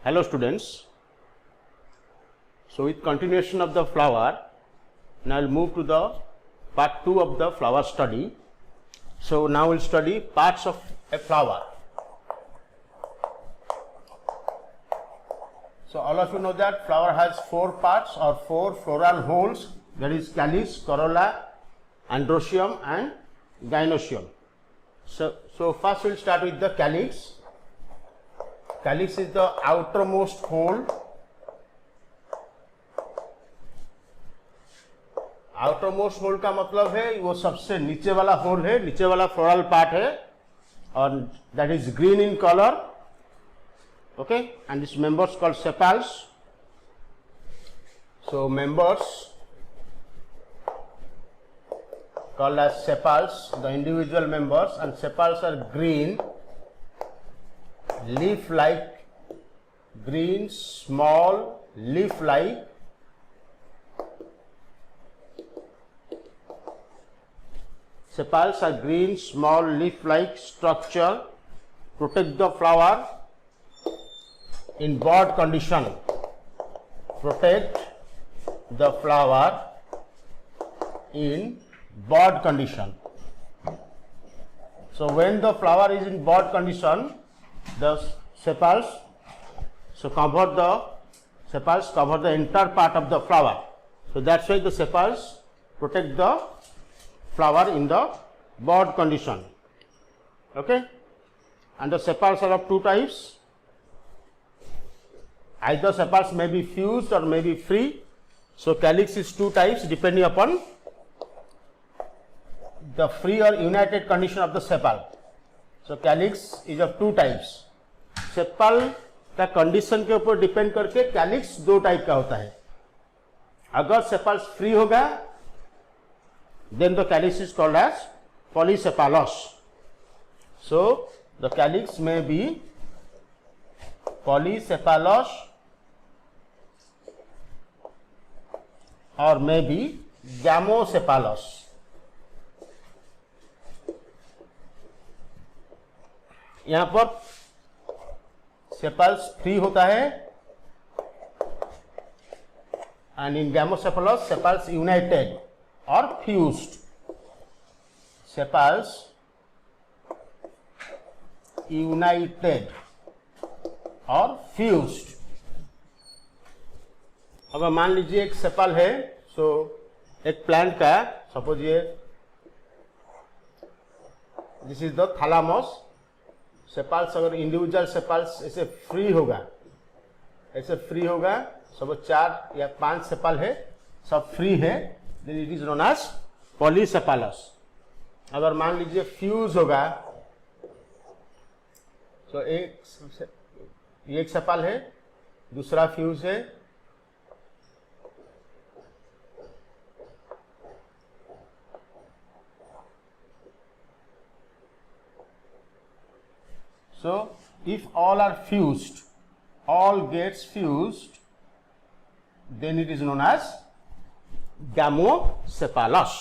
Hello students. So with continuation of the flower, now I will move to the part 2 of the flower study. So now we will study parts of a flower. So all of you know that flower has 4 parts or 4 floral holes, that is calyx, corolla, androecium and gynoecium. So first we will start with the calyx. Calyx is the outermost hole. Outermost whorl का मतलब है वो सबसे नीचे वाला whole है, नीचे वाला फ्लोरल पार्ट है और that is green in colour. Okay, and this members called sepals. So members called as sepals, the individual members, and sepals are green, leaf-like, green, small, leaf-like. Sepals are green, small, leaf-like structure, protect the flower in bud condition. Protect the flower in bud condition. So when the flower is in bud condition, the sepals cover the entire part of the flower. So that's why the sepals protect the flower in the bud condition. Okay, and the sepals are of 2 types. Either sepals may be fused or may be free. So calyx is 2 types depending upon the free or united condition of the sepal. So calyx is of 2 types. Sepal का condition के ऊपर depend करके calyx 2 type का होता है. अगर sepals free होगा then the calyx is called as polycephalous. So the calyx may be polycephalous or may be gamocephalous. यहाँ पर सेपल्स फ्री होता है एंड इन गैमोसेफेलस सेपल्स यूनाइटेड और फ्यूज्ड. सेपल्स यूनाइटेड और फ्यूज्ड. अब मान लीजिए एक सेपल है. सो एक प्लांट का सपोज ये this is the thalamus. Sepals अगर इंडिविजुअल सेपल्स ऐसे फ्री होगा सब 4 या 5 सेपल है, सब फ्री है, then it is known as polycephalous. अगर मान लीजिए फ्यूज होगा, तो एक सेपल है, दूसरा फ्यूज है, so if all are fused, all gets fused, then it is known as gamocephalous.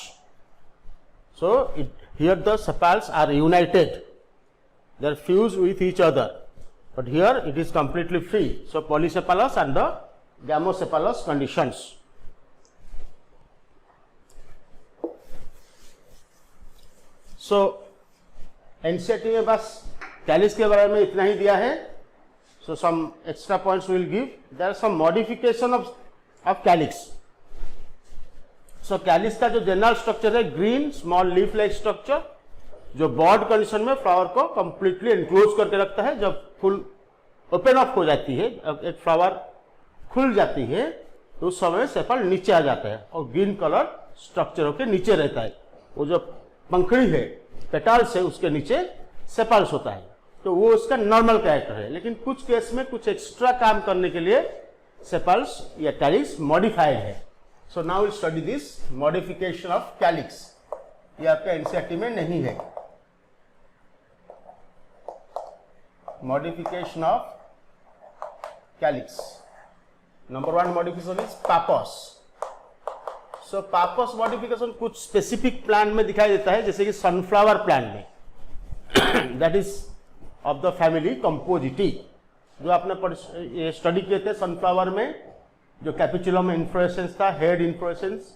So here the sepals are united, they are fused with each other, but here it is completely free. So polycephalous and the gamocephalous conditions. So NCERT में बस calyx के बारे में इतना ही दिया है. So some extra points will give. There are some modification of calyx. So calyx का जो जनरल स्ट्रक्चर है green small leaf like structure, जो बॉड कंडीशन में फ्लावर को कंप्लीटली एनक्लोज करके रखता है. जब फुल ओपन अप हो जाती है, एक फ्लावर खुल जाती है, तो उस समय सेपल नीचे आ जाता है और ग्रीन कलर स्ट्रक्चर होकर नीचे रहता है. वो जो पंखड़ी है, पेटल्स है, उसके नीचे सेपल्स होता है. तो वो उसका नॉर्मल कैरेक्टर है. लेकिन कुछ केस में कुछ एक्स्ट्रा काम करने के लिए सेपल्स या कैलिक्स मॉडिफाइड है. So now will study this modification of calyx. ये आपका एनसीईआरटी में नहीं है. Modification of calyx. Number 1 modification is pappus. So pappus modification कुछ स्पेसिफिक प्लांट में दिखाई देता है, जैसे कि सनफ्लावर प्लांट में, that is of the family Compositae. जो आपने ये स्टडी किए थे सनफ्लावर में, जो कैपिचुलम इन्फ्लोरेसेंस था, हेड इन्फ्लोरेसेंस,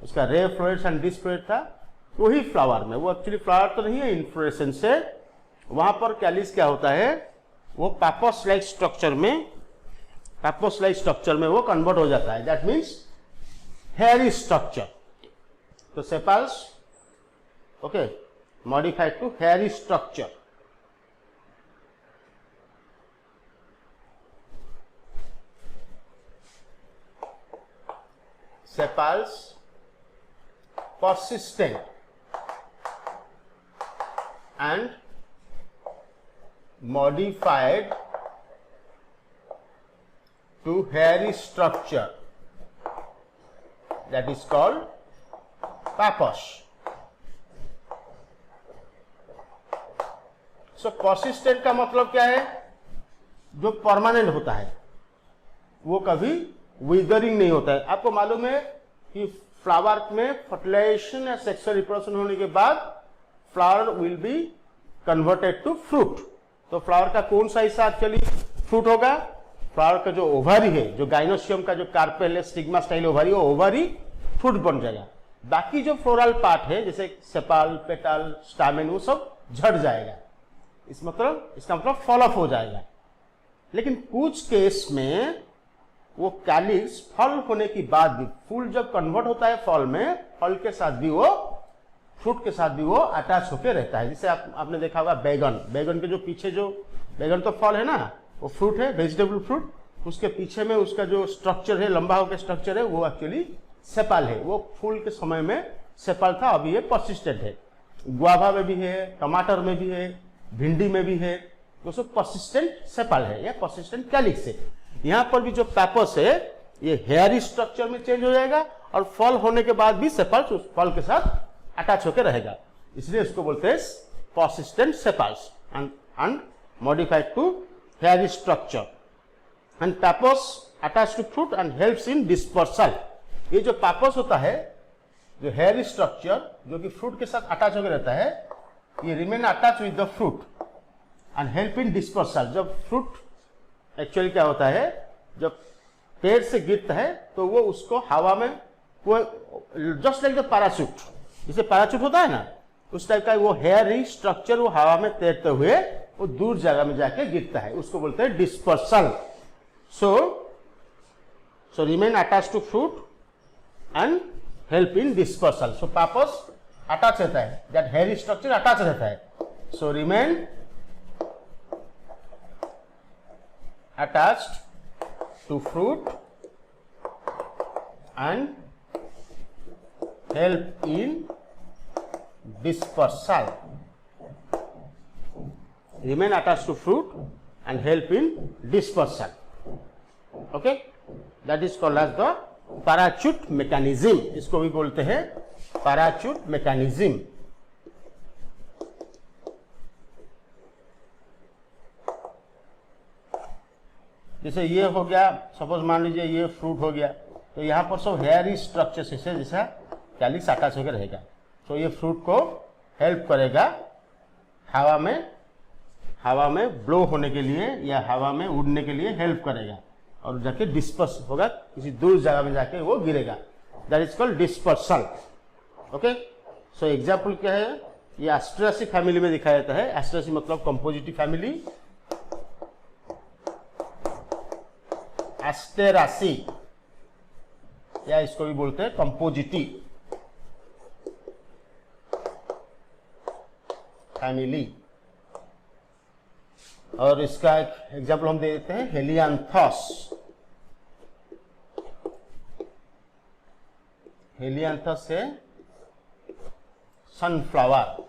उसका ray florets and disc floret था, वही फ्लावर में, वो एक्चुअली फ्लावर तो नहीं है, इन्फ्लोरेसेंस है। वहां पर कैलिस क्या होता है, वो पापोस लाइक स्ट्रक्चर में वो कन्वर्ट हो जाता है। That means hairy structure. तो sepals okay modified to hairy structure. Sepals persistent and modified to hairy structure, that is called pappus. So persistent का मतलब क्या है, जो परमानेंट होता है, वो कभी विदरिंग नहीं होता है। आपको मालूम है कि फ्लावर में फर्टिलाइजेशन या सेक्सुअल रिप्रोडक्शन होने के बाद flower will be converted to fruit. तो फ्लावर का कौन सा हिस्सा एक्चुअली फ्रूट होगा, फ्लावर का जो ओवरी है, जो गाइनोसियम का जो कार्पेल है, स्टिग्मा स्टाइल ओवरी, वो ओवरी फ्रूट बन जाएगा। बाकी जो फ्लोरल पार्ट है जैसे सेपाल, पेटल, स्टामेन, वो सब झड़ जाएगा। इसका मतलब फॉल ऑफ हो जाएगा। लेकिन कुछ केस में वो कैलिक्स फल होने की बाद भी, फूल जब कन्वर्ट होता है फल में, फल के साथ भी वो, फ्रूट के साथ भी वो अटैच होकर रहता है। जैसे आपने देखा होगा बैगन के जो पीछे, जो बैगन तो फल है ना, वो फ्रूट है, वेजिटेबल फ्रूट, उसके पीछे में उसका जो स्ट्रक्चर है, लंबा होकर स्ट्रक्चर है, वो एक्चुअली सेपाल है। वो फूल के समय में सेपाल था, अभी ये परसिस्टेंट है। गुआवा में भी है, टमाटर में भी है, भिंडी में भी है, तो सब परसिस्टेंट सेपाल है या परसिस्टेंट कैलिक्स है। यहां पर भी जो पैपस है, ये हेयरी स्ट्रक्चर में चेंज हो जाएगा और फल होने के बाद भी सेपल्स उस फल के साथ अटैच होकर रहेगा, इसलिए इसको बोलते हैं persistent sepals and modified to hairy structure. And pappus attach to fruit and helps in dispersal. ये जो पैपस होता है, जो हेयरी स्ट्रक्चर जो कि फ्रूट के साथ अटैच होकर रहता है, ये remain attach with the fruit and help in dispersal. जब फ्रूट एक्चुअली क्या होता है, जब पेड़ से गिरता है तो वो उसको हवा में, वो जस्ट लाइक द पैराशूट, जैसे पैराशूट होता है ना, उस टाइप का वो हेयरी स्ट्रक्चर वो हवा में तैरते हुए वो दूर जगह में जाके गिरता है, उसको बोलते हैं dispersal. So remain attach to fruit and help in dispersal. So pappus attach रहता है, दैट हेयरी स्ट्रक्चर अटैच रहता है। So remain attached to fruit and help in dispersal. Remain attached to fruit and help in dispersal. Okay, that is called as the parachute mechanism. इसको भी बोलते हैं parachute mechanism. जैसे ये हो गया, सपोज मान लीजिए ये फ्रूट हो गया, तो यहाँ पर सब हेयरी स्ट्रक्चर से जैसा कैलिक्स अटैच होकर रहेगा। तो ये फ्रूट को हेल्प करेगा हवा में ब्लो होने के लिए या हवा में उड़ने के लिए हेल्प करेगा, और जाके डिस्पर्स होगा, किसी दूर जगह में जाके वो गिरेगा। That is called dispersal. Okay, so example क्या है, ये एस्ट्रेसी फैमिली में दिखाया जाता है। एस्ट्रेसी मतलब कंपोजिटिव फैमिली, एस्टेरासी, या इसको भी बोलते हैं कंपोजिटी फैमिली। और इसका एक एग्जाम्पल हम दे देते हैं, हेलियांथस। हेलियांथस से सनफ्लावर,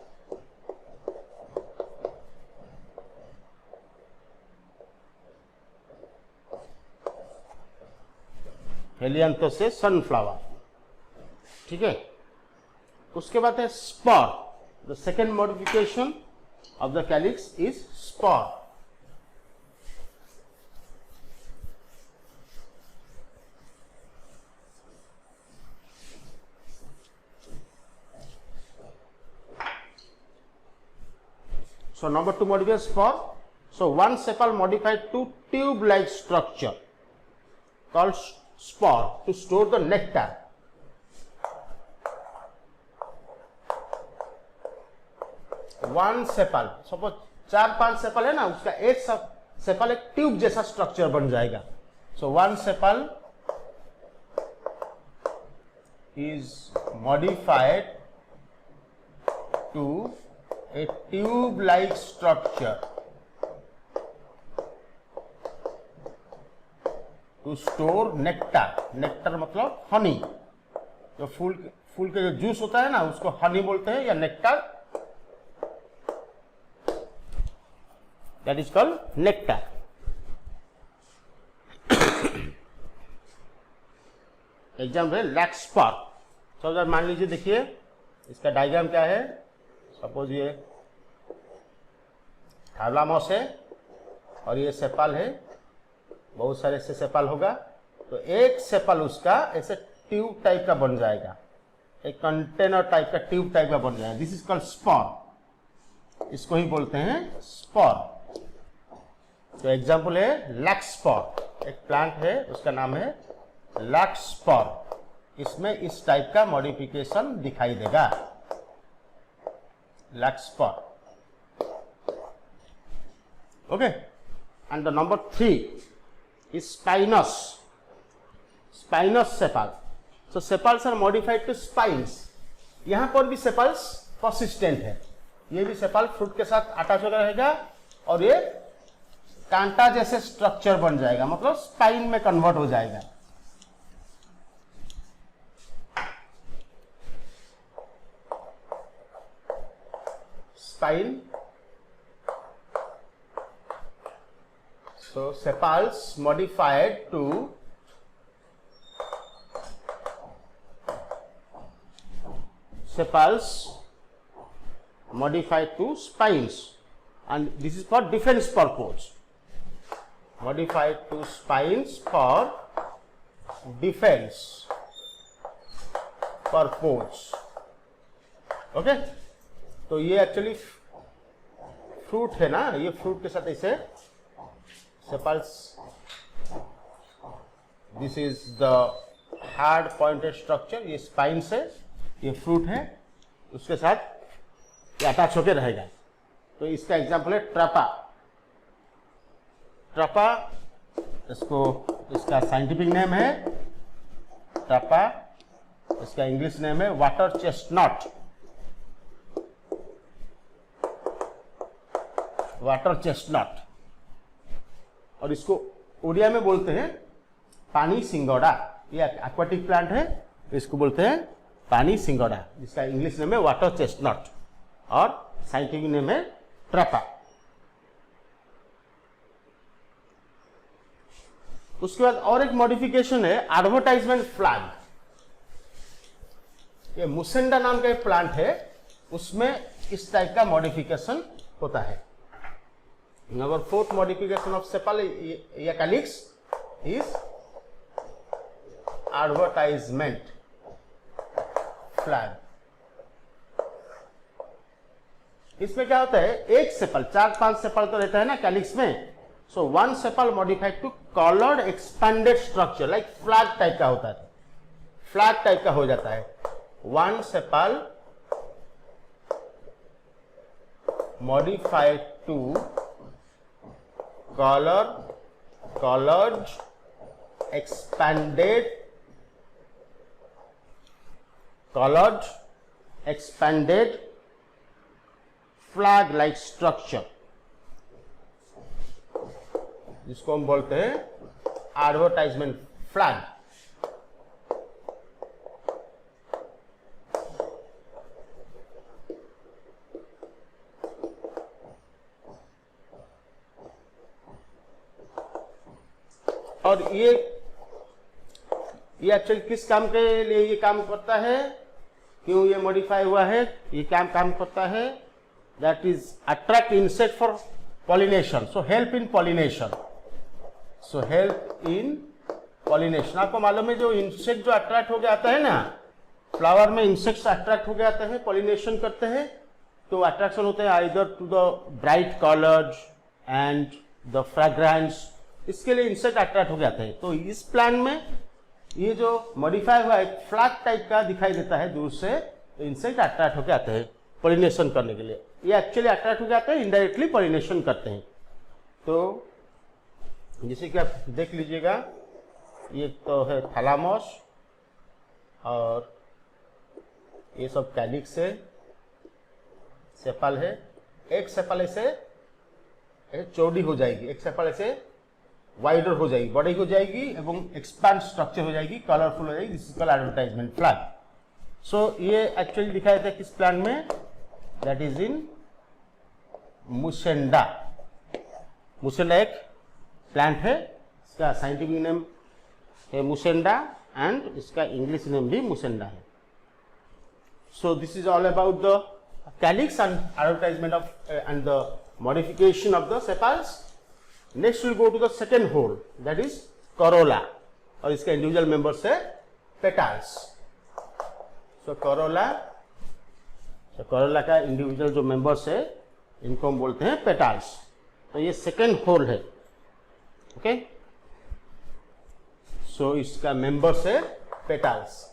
हेलियांथस से सनफ्लावर। ठीक है, उसके बाद है spur. The second modification of the calyx is spur. So number 2 modification spore. So one sepal modified to tube-like structure called spore to store the nectar. One sepal, suppose 4-5 sepal है ना, उसका एक sepal एक tube जैसा structure बन जाएगा. So one sepal is modified to a tube-like structure to store nectar. nectar मतलब हनी, जो फूल के जो जूस होता है ना उसको हनी बोलते हैं या nectar. That is called nectar. Example lakhs spar. तो मान लीजिए, देखिए इसका डायग्राम क्या है. सपोज ये थैलामस है और ये सेपल है, बहुत सारे ऐसे सेपल होगा. तो एक सेपल उसका ऐसे ट्यूब टाइप का बन जाएगा, एक कंटेनर टाइप का ट्यूब टाइप का बन जाएगा. This is called spar. इसको ही बोलते हैं स्पॉर. तो एग्जाम्पल है लैक्स स्पॉर. एक प्लांट है, उसका नाम है लैक्स स्पॉर. इसमें इस टाइप का मॉडिफिकेशन दिखाई देगा, lakhs spar. Okay. And the number 3 is spinous. Spinous sepal. So sepals are modified to spines. यहाँ पर भी sepals persistent है. ये भी sepal फ्रूट के साथ अटैच होकर रहेगा और ये कांटा जैसे स्ट्रक्चर बन जाएगा, मतलब स्पाइन में कन्वर्ट हो जाएगा. Spine. So sepals modified to spines, and this is for defense purpose. Modified to spines for defense purpose. Okay. तो ये एक्चुअली फ्रूट है ना, ये फ्रूट के साथ ऐसे sepals. This is the hard pointed structure. ये spines है, ये fruit है, उसके साथ ये अटैच होकर रहेगा. तो इसका एग्जाम्पल है ट्रापा. ट्रापा, इसका साइंटिफिक नेम है ट्रापा. इसका इंग्लिश नेम है वाटर चेस्टनट. Water chestnut. और इसको उड़िया में बोलते हैं पानी सिंगोड़ा. ये एक्वाटिक प्लांट है, इसको बोलते हैं पानी सिंगोड़ा, जिसका इंग्लिश नेम है वाटर चेस्टनट और साइंटिफिक नेम है ट्रापा. उसके बाद और एक मॉडिफिकेशन है एडवर्टाइजमेंट फ्लैग. ये मुसेंडा नाम का एक प्लांट है, उसमें इस टाइप का मॉडिफिकेशन होता है. Number 4th modification of sepal calyx is advertisement flag. इसमें क्या होता है, एक सेपल, 4-5 सेपल तो रहता है ना कैलिक्स में. So one sepal modified to coloured expanded structure like flag type का होता है, फ्लैग टाइप का हो जाता है. One sepal modified to colored expanded flag like structure, जिसको हम बोलते हैं एडवर्टाइजमेंट फ्लैग. और ये एक्चुअली किस काम के लिए ये काम करता है, क्यों ये मॉडिफाई हुआ है, ये काम करता है. That is attract insect for pollination. So help in pollination. आपको मालूम है, जो इंसेक्ट जो अट्रैक्ट हो गया आता है ना, फ्लावर में इंसेक्ट्स अट्रैक्ट हो गया आता है, पॉलिनेशन करते हैं, तो अट्रैक्शन होते हैं either to the bright colours and the fragrance, इसके लिए इंसेक्ट अट्रैक्ट हो जाते हैं। तो इस प्लांट में ये जो मॉडिफाई हुआ एक फ्लैग टाइप का दिखाई देता है दूर से, तो इंसेक्ट अट्रैक्ट होकर आते हैं पॉलिनेशन करने के लिए। ये एक्चुअली अट्रैक्ट हो जाते हैं, इनडायरेक्टली पॉलिनेशन करते हैं। तो जैसे कि आप देख लीजिएगा, ये तो है थैलामस और ये सब कैलिक्स है, सेपल है। एक सेपल ऐसे चौड़ी हो जाएगी, एक सेपल ऐसे वाइडर हो जाएगी, बड़ी हो जाएगी एवं एक्सपांड स्ट्रक्चर हो जाएगी, कलरफुल हो जाएगी। This is called advertisement flag. So ये एक्चुअली दिखाया था किस प्लांट में, दैट इज इन मुसेंडा। मुसेंडा एक प्लांट है, इसका साइंटिफिक नेम है मुसेंडा एंड इसका इंग्लिश नेम भी मुसेंडा है। So this is all about the calyx and advertisement of and the modification of the sepals. Next will go to the second whorl, that is corolla, और इसके individual members है petals. So corolla का individual जो members है इनको हम बोलते हैं पेटल्स। तो ये सेकेंड होल है, ओके। सो इसका मेंबर्स है पेटल्स।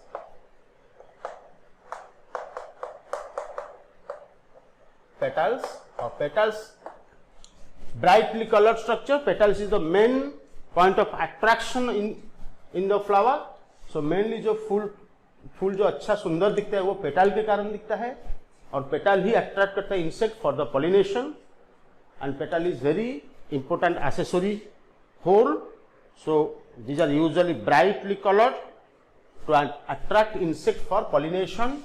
पेटल्स और petals brightly colored structure. Petals is the main point of attraction in the flower. So mainly जो फूल जो अच्छा सुंदर दिखता है वो पेटल के कारण दिखता है, और पेटल ही अट्रैक्ट करता है insect for the pollination, and petal is very important accessory whorl. So these are usually brightly colored to attract insect for pollination.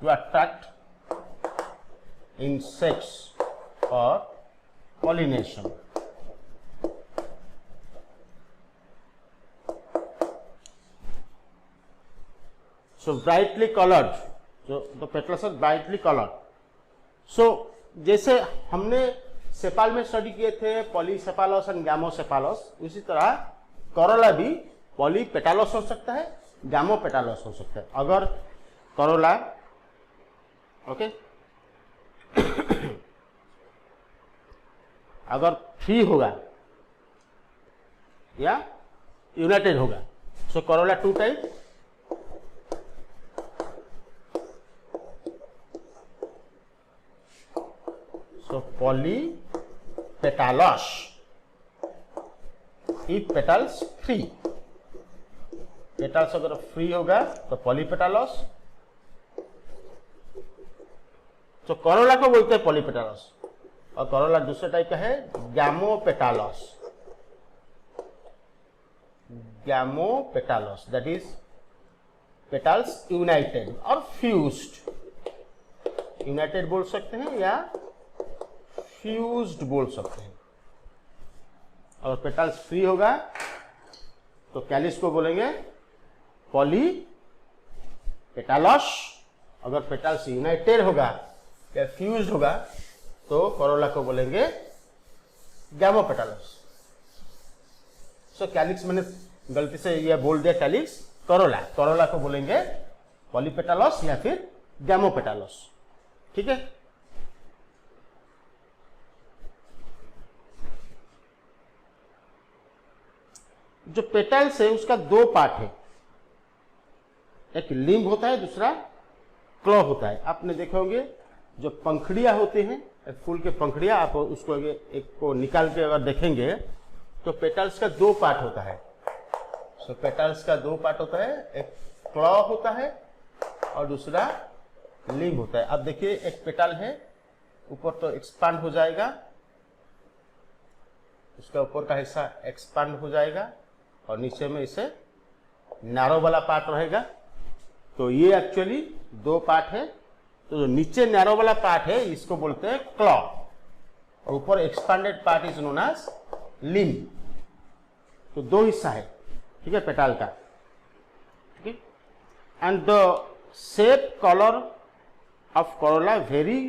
To attract insects for pollination. So brightly colored, so the petals are brightly colored. So जैसे हमने sepal में study किए थे पॉलीसेपालस and गैमोसेपालस, उसी तरह Corolla भी polypetalous हो सकता है, गैमोपेटालस हो सकता है। अगर करोला ओके अगर फ्री होगा या यूनाइटेड होगा, so corolla two type, so polypetalous if petals free, petals अगर फ्री होगा तो पॉलीपेटालस। तो करोला को बोलते हैं पॉलीपेटालस, और करोला दूसरे टाइप का है gamopetalous. Gamopetalous that is petals United और फ्यूज्ड, यूनाइटेड बोल सकते हैं या फ्यूज्ड बोल सकते हैं। और पेटल्स फ्री होगा तो कैलिस को बोलेंगे पॉलीपेटालस। अगर पेटल्स यूनाइटेड होगा या फ्यूज्ड होगा तो करोला को बोलेंगे गैमोपेटालस। सो कैलिक्स मैंने गलती से यह बोल दिया, कैलिक्स करोला, करोला को बोलेंगे पॉलीपेटालस या फिर गैमोपेटालस, ठीक है। जो पेटल्स है उसका दो पार्ट है, एक लिम्ब होता है, दूसरा क्लॉ होता है। आपने देखे होंगे जो पंखड़ियां होते हैं, फूल के पंखड़ियां, आप उसको एक को निकाल के अगर देखेंगे तो पेटल्स का दो पार्ट होता है। सो पेटल्स का दो पार्ट होता है, एक क्लॉ होता है और दूसरा लिम्ब होता है। अब देखिए एक पेटल है, ऊपर तो एक्सपांड हो जाएगा, उसका ऊपर का हिस्सा एक्सपांड हो जाएगा और नीचे में इसे नैरो वाला पार्ट रहेगा। तो ये एक्चुअली दो पार्ट है। तो जो नीचे नैरो वाला पार्ट है इसको बोलते हैं क्लॉ, और ऊपर expanded part is known as limb. तो दो हिस्सा है, ठीक है, पेटल का, ठीक है। And the shape colour of corolla very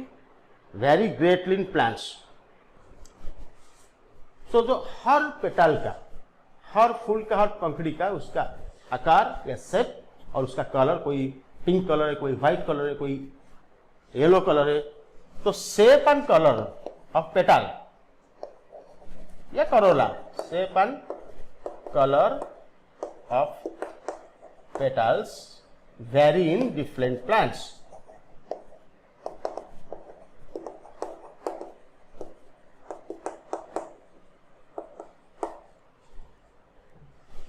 greatly in plants. So जो हर पेटल का, हर फूल का, हर पंखड़ी का उसका आकार या शेप और उसका कलर, कोई पिंक कलर है, कोई व्हाइट कलर है, कोई येलो कलर है, तो shape and colour of petal या corolla, shape and colour of petals vary in different plants.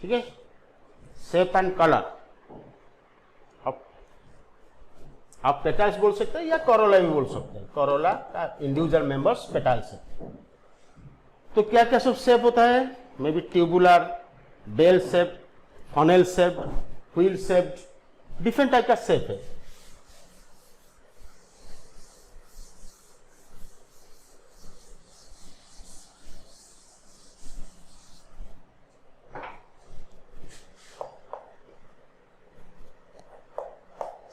ठीक है, शेप एंड कलर आप पेटल्स बोल सकते हैं या करोला भी बोल सकते हैं, करोला का इंडिविजुअल मेंबर्स पेटल्स है। तो क्या क्या सब शेप होता है, may be tubular, bell shape, funnel shape, wheel shaped, different type का शेप है।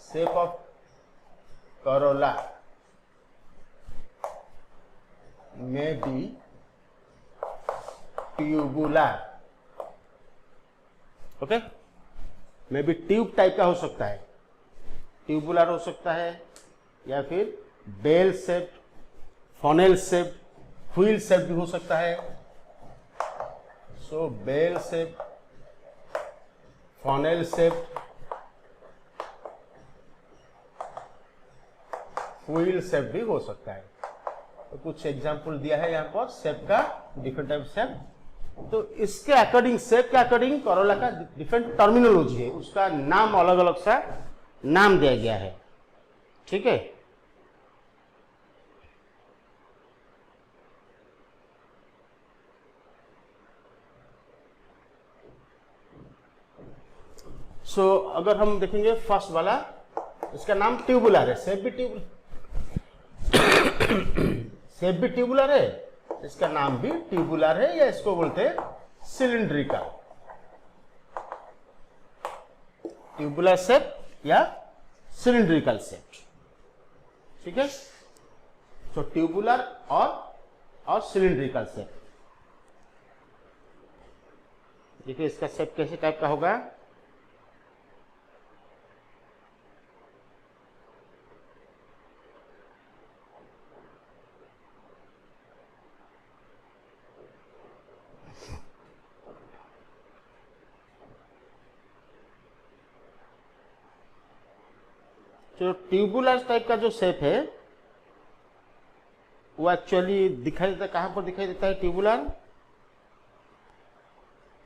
Shape of corolla may be tubular, okay, may be tube type का हो सकता है, ट्यूबुलर हो सकता है, या फिर bell shape, funnel shape, wheel shape भी हो सकता है। So bell shape, funnel shape, wheel shape भी हो सकता है। तो कुछ एग्जांपल दिया है यहाँ पर शेप का, डिफरेंट टाइप शेप। तो इसके अकॉर्डिंग, शेप के अकॉर्डिंग करोला का डिफरेंट टर्मिनोलॉजी है, उसका नाम अलग अलग सा नाम दिया गया है। ठीक है, सो अगर हम देखेंगे फर्स्ट वाला, इसका नाम ट्यूबुलर है, शेप भी ट्यूबुलर, शेप भी ट्यूबुलर है, इसका नाम भी ट्यूबुलर है, या इसको बोलते हैं सिलिंड्रिकल, ट्यूबुलर शेप या सिलिंड्रिकल शेप। ठीक है, तो ट्यूबुलर और सिलिंड्रिकल शेप। देखिए इसका शेप कैसे टाइप का होगा, जो ट्यूबुलर टाइप का जो शेप है वो एक्चुअली दिखाई देता है, कहां पर दिखाई देता है ट्यूबुलर,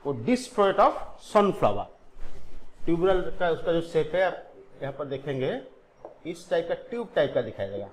वो disc floret of sunflower. Tubular का उसका जो शेप है आप यहां पर देखेंगे, इस टाइप का ट्यूब टाइप का दिखाई देगा।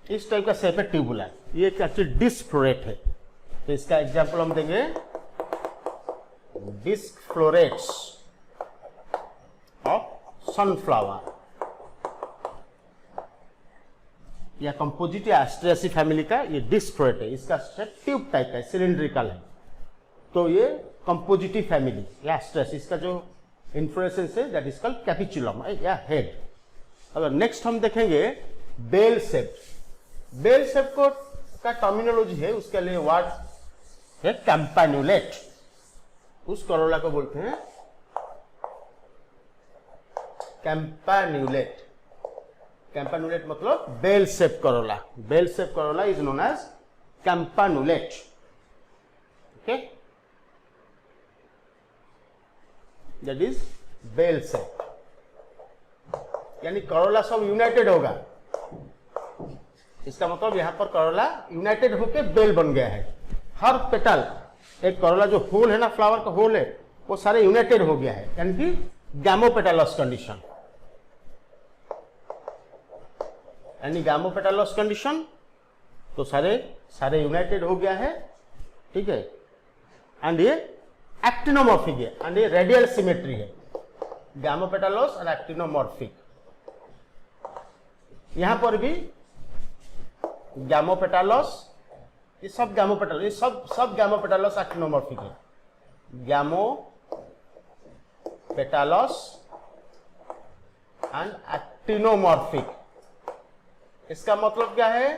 इस टाइप का शेप है ट्यूबुलर, ये एक्चुअली डिस्क फ्लोरेट है। तो इसका एग्जांपल हम देंगे, डिस्क फ्लोरेट्स ऑफ सनफ्लावर, या कंपोजिट या एस्ट्रेसी फैमिली का ये डिस्क फ्लोरेट है, इसका शेप ट्यूब टाइप का है, सिलिंड्रिकल है। तो ये कंपोजिटिव फैमिली या एस्ट्रेसी, इसका जो इन्फ्लोरेसेंस है दैट इज कॉल्ड कैपिचुलम या हेड। अगर नेक्स्ट हम देखेंगे बेल शेप, बेल शेप को का टर्मिनोलॉजी है, उसके लिए वर्ड है कैंपान्यूलेट, उस करोला को बोलते हैं कैंपान्यूलेट। कैंपान्यूलेट मतलब bell shape corolla, bell shape corolla is known as campanulate. Okay, that is bell shape, यानी करोला सब यूनाइटेड होगा, इसका मतलब यहां पर करोला यूनाइटेड होकर बेल बन गया है। हर पेटल, एक करोला जो होल है ना, फ्लावर का होल है, वो सारे यूनाइटेड हो गया है, यानी कि गैमोपेटलस कंडीशन, यानी गैमोपेटलस कंडीशन, तो सारे यूनाइटेड हो गया है। ठीक है, एंड ये एक्टिनोमॉर्फिक है एंड ये रेडियल सिमेट्री है, गैमोपेटालस और एक्टिनोमॉर्फिक। यहां पर भी गैमोपेटालस, ये सब गैमोपेटालस, ये सब गैमोपेटालस एक्टिनोमॉर्फिक है। गैमोपेटालस एंड एक्टिनोमॉर्फिक, इसका मतलब क्या है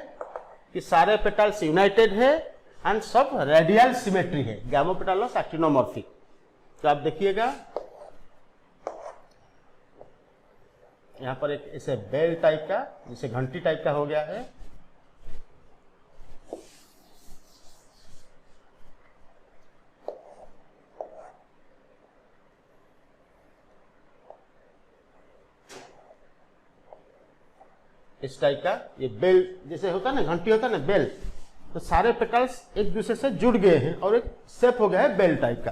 कि सारे पेटल्स यूनाइटेड है एंड सब रेडियल सिमेट्री है, गैमोपेटालस एक्टिनोमॉर्फिक। तो आप देखिएगा यहां पर एक ऐसे बेल टाइप का, जैसे घंटी टाइप का हो गया है। इस टाइप का ये बेल जैसे होता है ना, घंटी होता है ना बेल, तो सारे पेटल्स एक दूसरे से जुड़ गए हैं और एक शेप हो गया है बेल टाइप का।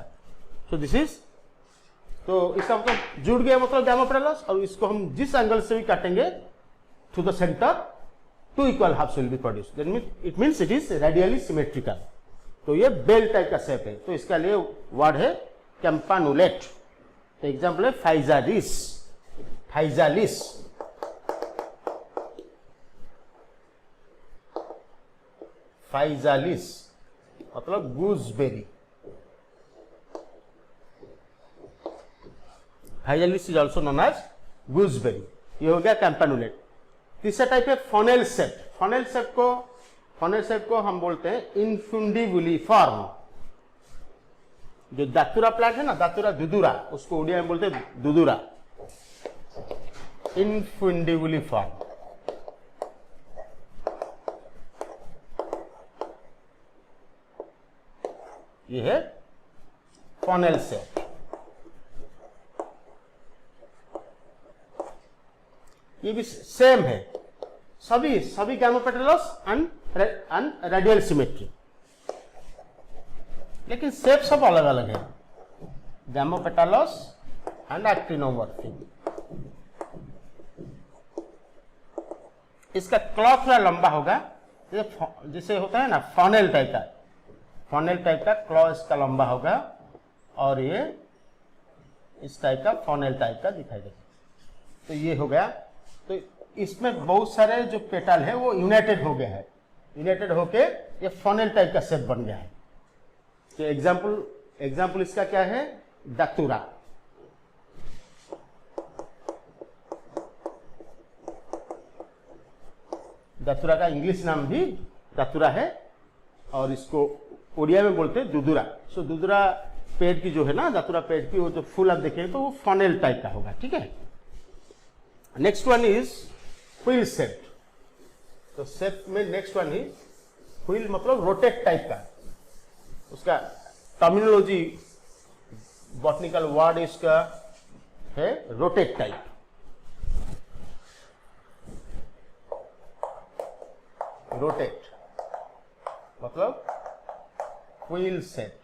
सो दिस इज, तो इसका मतलब जुड़ गया मतलब गैमोपेटालस, और इसको हम जिस एंगल से भी काटेंगे through the centre, two equal halves will be produce, it means it is radially symmetrical. तो ये बेल टाइप का शेप है, तो इसका लिए वर्ड है कैम्पानुलेट। तो एग्जाम्पल है फाइजालिस, फाइजालिस, फाइजालिस मतलब gooseberry, physalis is also known as gooseberry. ये हो गया कैम्पानुलेट। तीसरा टाइप है फनेल शेप। फनेल शेप को हम बोलते हैं इनफुंडिबुलिफॉर्म। जो दातुरा प्लांट है ना, दातुरा दुदुरा, उसको उड़िया में बोलते हैं दुदुरा, इनफुंडिबुलिफॉर्म। ये है फनेल शेप। ये भी सेम है, सभी गैमोपेटालस एंड रेडियल सिमेट्री, लेकिन शेप सब अलग अलग है, गैमोपेटालस एंड एक्टिनोमॉर्फिक। इसका क्लॉ थोड़ा लंबा होगा, जैसे होता है ना फनेल टाइप का, फनेल टाइप का क्लॉ इसका लंबा होगा, और ये इस टाइप का फनेल टाइप का दिखाई देगा। तो ये हो गया। तो इसमें बहुत सारे जो पेटल है वो यूनाइटेड हो गए हैं, यूनाइटेड होके ये फनेल टाइप का शेप बन गया है। तो एग्जाम्पल इसका क्या है, दातुरा। दातुरा का इंग्लिश नाम भी दातुरा है, और इसको उड़िया में बोलते हैं दुदुरा। सो दुदुरा पेड़ की जो है ना, दातुरा पेड़ की, वो जो फूल आप देखेंगे तो वो फनेल टाइप का होगा, ठीक है। Next one is wheel shape. तो शेप में नेक्स्ट वन इज व्हील, मतलब रोटेट टाइप का। उसका टर्मिनोलॉजी, बॉटनिकल वर्ड इसका है रोटेट टाइप। रोटेट मतलब व्हील शेप।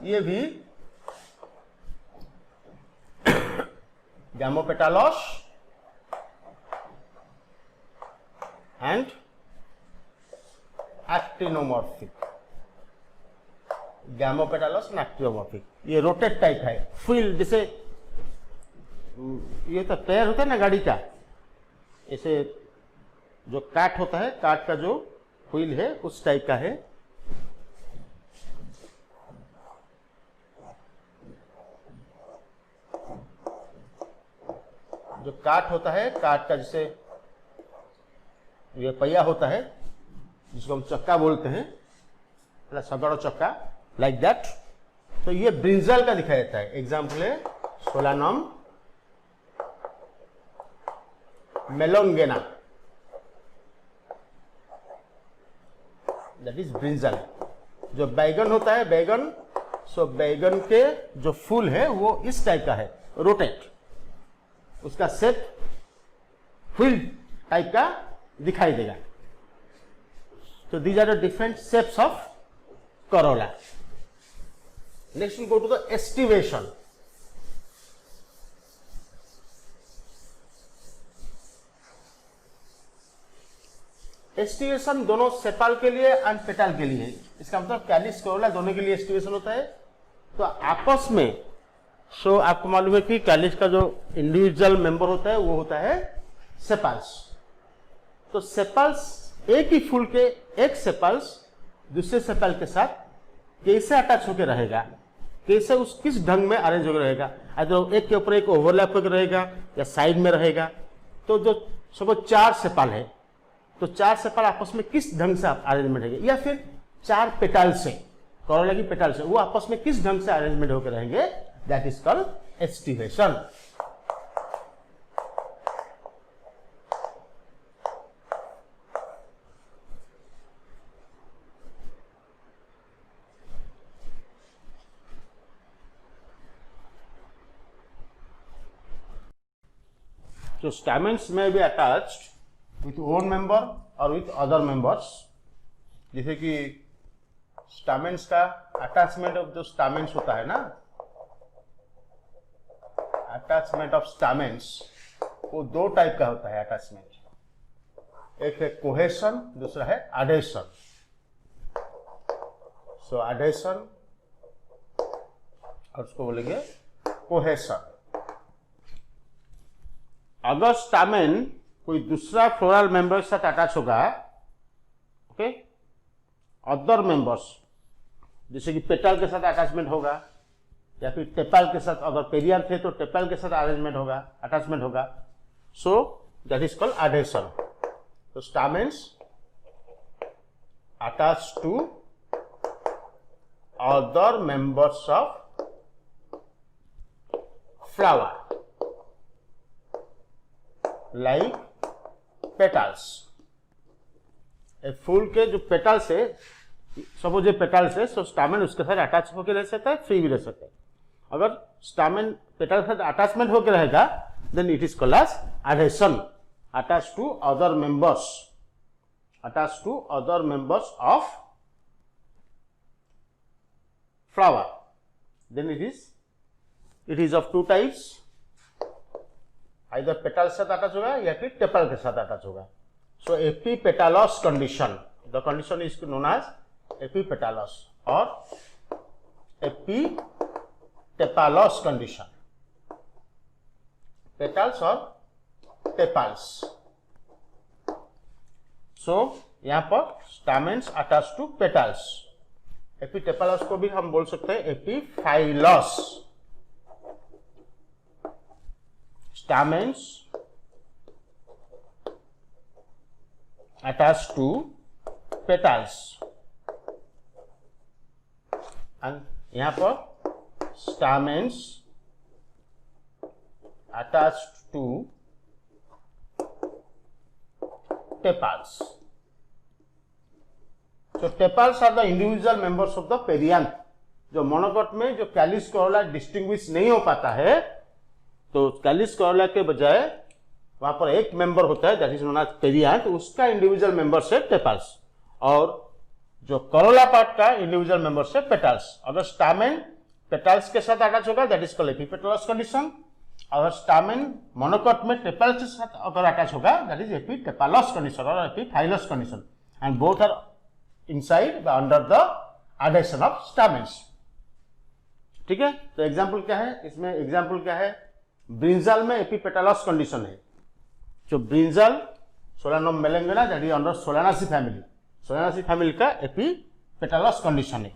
ये भी gamopetalous and actinomorphic, gamopetalous and actinomorphic. ये रोटेट टाइप है। व्हील जैसे ये तो पैर होता है ना गाड़ी का, ऐसे जो काट होता है, काट का जो व्हील है उस टाइप का है। जो काट होता है, काट का जैसे ये पहिया होता है जिसको हम चक्का बोलते हैं, सगड़ो चक्का, लाइक दैट। तो ये ब्रिंजल का दिखाया जाता है। एग्जाम्पल है सोलानम मेलोंगेना, दैट इज ब्रिंजल। जो बैगन होता है, बैगन, सो बैगन के जो फूल है वो इस टाइप का है, रोटेट। उसका शेप व्हील टाइप का दिखाई देगा। तो these are the different shapes of corolla. Next we go to the aestivation. Aestivation दोनों सेपाल के लिए एंड पेटाल के लिए, इसका मतलब कैलिस कोरोला दोनों के लिए एस्टिवेशन होता है। तो आपस में सो आपको मालूम है कि कैलिस का जो इंडिविजुअल मेंबर होता है वो होता है सेपाल्स। तो सेपाल्स एक ही फूल के एक सेपाल्स दूसरे सेपाल के साथ कैसे अटैच होकर रहेगा, कैसे उस किस ढंग में अरेंज होकर रहेगा, अगर एक के ऊपर एक ओवरलैप होकर रहेगा या साइड में रहेगा। तो जो सपोज 4 सेपाल है तो 4 सेपाल आपस में किस ढंग से अरेंजमेंट रहेंगे, या फिर 4 पेटाल से कोरोला की पेटाल से वो आपस में किस ढंग से अरेंजमेंट होकर रहेंगे, that is called aestivation. So stamens may be attached with one member or with other members। जैसे कि स्टामेंस का अटैचमेंट ऑफ जो स्टामेंस होता है ना, अटैचमेंट ऑफ स्टामेंस वो 2 टाइप का होता है अटैचमेंट। एक है कोहेशन, दूसरा है एडेशन। सो एडेशन और उसको बोलेंगे कोहेशन। अगर स्टामेन कोई दूसरा फ्लोरल मेंबर के साथ अटैच होगा, ओके, अदर मेंबर्स जैसे कि पेटल के साथ अटैचमेंट होगा या फिर टेपल के साथ, अगर पेरियन थे तो टेपल के साथ अरेंजमेंट होगा, अटैचमेंट होगा, so that is called adhesion. तो stamens attach to other members of flower like petals. एक फूल के जो पेटल्स है, सपोज ये पेटल्स है, सो स्टामेन उसके साथ अटैच होकर रह सकता है, फ्री भी रह सकता है। अगर स्टामेन पेटल के साथ अटैचमेंट होकर रहेगा then it is called as adhesion, attach to other members, attach to other members of flower. Then it is of 2 types, either petal के साथ अटैच होगा या फिर टेपल के साथ अटैच होगा। So epipetalous condition, the condition is known as epipetalous और epitepalous condition, petals और टेपल्स। सो यहां पर stamens attach to petals. Epitepalous को भी हम बोल सकते हैं epiphyllous. Stamens attached to petals and यहाँ पर stamens attached to tepals। So tepals are the individual members of the perianth। जो मोनोकॉट में जो कैलिस कोरोला डिस्टिंग्विश नहीं हो पाता है, तो कैलिस कोरोला के बजाय वहां पर एक मेंबर होता है that is known as perianth, उसका इंडिविजुअल मेंबर से टेपल्स, और जो कोरोला पार्ट का इंडिविजुअल मेंबर से पेटल्स। अगर स्टामेन पेटल्स के साथ अटैच होगा that is called epipetalous condition. अगर स्टामेन मोनोकॉट में टेपल्स के साथ अगर अटैच होगा दैट इज एपीटेपालस कंडीशन और epiphyllous condition, and both are inside under the adhesion of stamens. ठीक है, तो एग्जाम्पल क्या है इसमें, एग्जाम्पल क्या है, ब्रिंजल में एपीपेटालस कंडीशन है। जो brinjal Solanum melongena that is under Solanaceae family, Solanaceae family का एपीपेटालस कंडीशन है।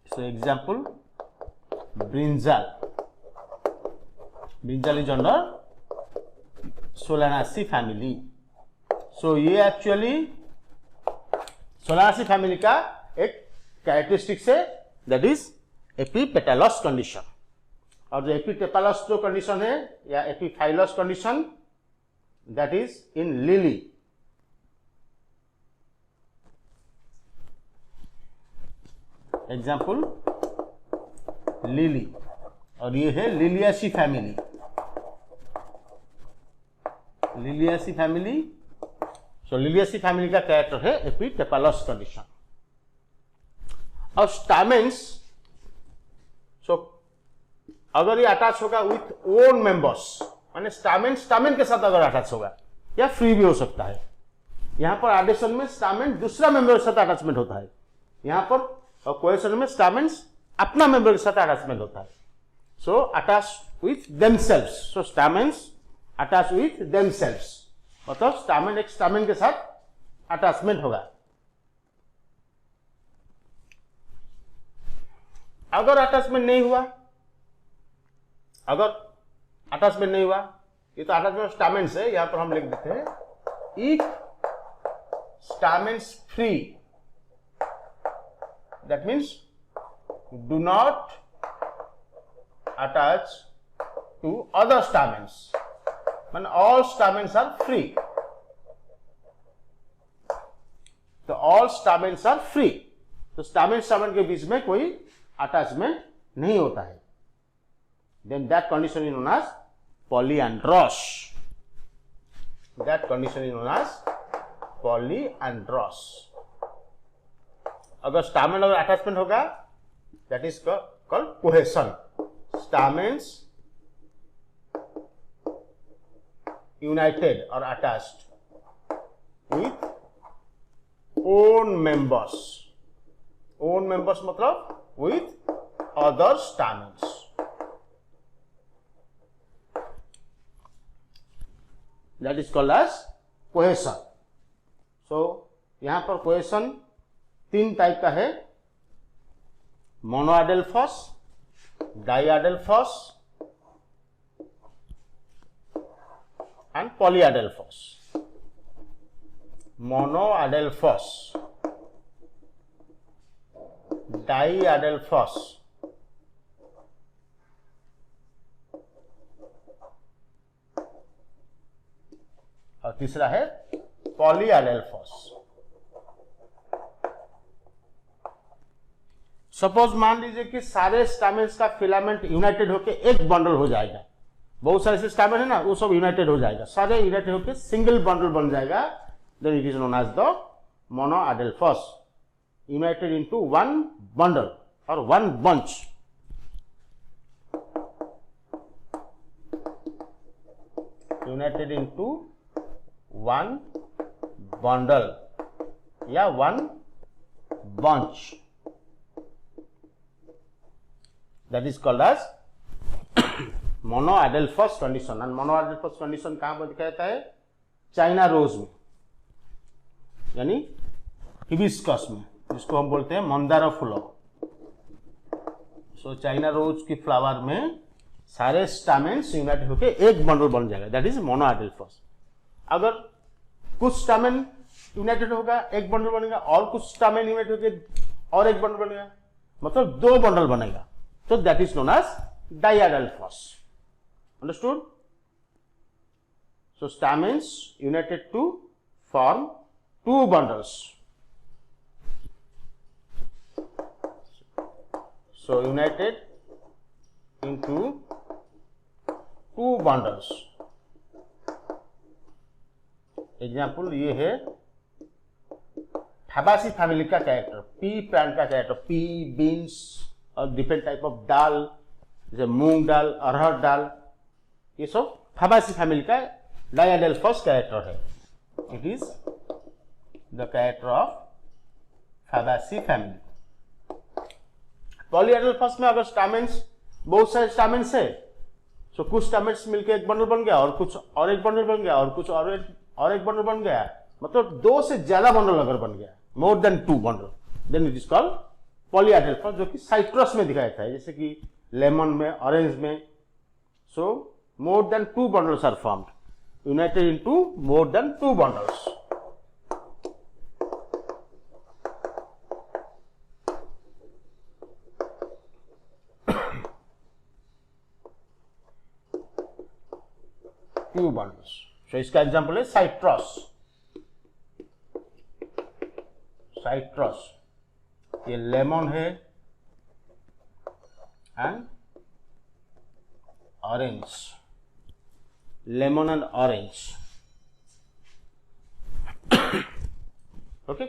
So example brinjal, brinjal is under Solanaceae family. So ये एक्चुअली सोलानासी फैमिली का एक कैरेक्टरिस्टिक्स है दैट इज एपीपेटालस कंडीशन। और जो एपीटेपालस जो कंडीशन है या epiphyllous condition that is in lily. Example lily, और ये है लिलियासी फैमिली, लिलियासी फैमिली। सो लिलियासी फैमिली का कैरेक्टर है एपीटेपालस कंडीशन। और स्टामेन्स, सो अगर ये अटैच होगा विथ ओन मेंबर्स, माने स्टामेन के साथ अगर अटैच होगा या फ्री भी हो सकता है, यहां पर एडिशन में स्टामेन दूसरा मेंबर के साथ अटैचमेंट होता है, यहां पर और कोहेशन में स्टामेन्स अपना मेंबर के साथ अटैचमेंट होता है। So attach with themselves, so stamens attach with themselves, मतलब स्टामेन एक स्टामेन के साथ अटैचमेंट होगा। अगर अटैचमेंट नहीं हुआ, अगर अटैचमेंट नहीं हुआ, ये तो अटैचमेंट स्टामेन्स है, यहां पर हम लिख देते हैं if stamens free, that means do not attach to other stamens, माने ऑल स्टामेन्स आर फ्री, तो ऑल स्टामेन्स आर फ्री, तो स्टामेन स्टामेन के बीच में कोई अटैचमेंट नहीं होता है, then that condition is known as polyandrous, that condition is known as polyandrous। अगर स्टामेन और अटैचमेंट होगा that is called cohesion, stamens united or attached with own members, own members मतलब with other stamens, that is called as cohesion। so यहां पर cohesion तीन type का है, मोनोअडेल्फस, डाइअडेल्फस and पॉलीअडेल्फस। मोनोअडेल्फस, डाइअडेल्फस और तीसरा है पॉलीअडेल्फस। सपोज मान लीजिए कि सारे स्टामेन्स का फिलामेंट यूनाइटेड होकर एक बंडल हो जाएगा, बहुत सारे ऐसे स्टामेन है ना, वो सब यूनाइटेड हो जाएगा, सारे यूनाइटेड होकर सिंगल बंडल बन जाएगा, then it is known as the monoadelphous, united into one bundle और one bunch. United into one bundle या one bunch, that is called as monoadelphous condition। and monoadelphous condition कहां पर दिखाया जाता है? चाइना रोज में, यानी हिबिस्कस में, जिसको हम बोलते हैं मंदार फूल। सो चाइना रोज की फ्लावर में सारे स्टामेन्स यूनाइटेड होकर एक बंडल बन जाएगा, दैट इज मोनोअडेल्फस। अगर कुछ स्टामेन यूनाइटेड होगा एक बंडल बनेगा, और कुछ स्टामेन यूनाइटेड होकर और एक बंडल बनेगा, मतलब दो बंडल बनेगा, तो that is known as diadelphous. Understood? So stamens united to form two bundles, so united into two bundles। Example ये है फैबासी फैमिली का कैरेक्टर, पी प्लांट का कैरेक्टर, पी, बीन्स और डिफरेंट टाइप ऑफ दाल, जैसे मूंग दाल, अरहर दाल, ये सब फैबासी फैमिली का डाइअडेल्फस कैरेक्टर है। It is the character of Fabaceae family. Polyadelphous में अगर स्टामेन्स, बहुत सारे स्टामेन्स है, तो कुछ स्टामेन्स मिलकर एक बंडल बन गया, और कुछ और एक बंडल बन गया, और कुछ और एक बंडल बन गया, मतलब दो से ज्यादा बंडल अगर बन गया, more than two bundle, then it is called polyadelphous, जो कि साइट्रस में दिखाया जाता है, जैसे कि लेमन में, ऑरेंज में। So more than two bundles are formed, united into more than two bundles. Two bundles. So इसका एग्जांपल है साइट्रस। साइट्रस ये लेमन है and orange, lemon and orange. Okay,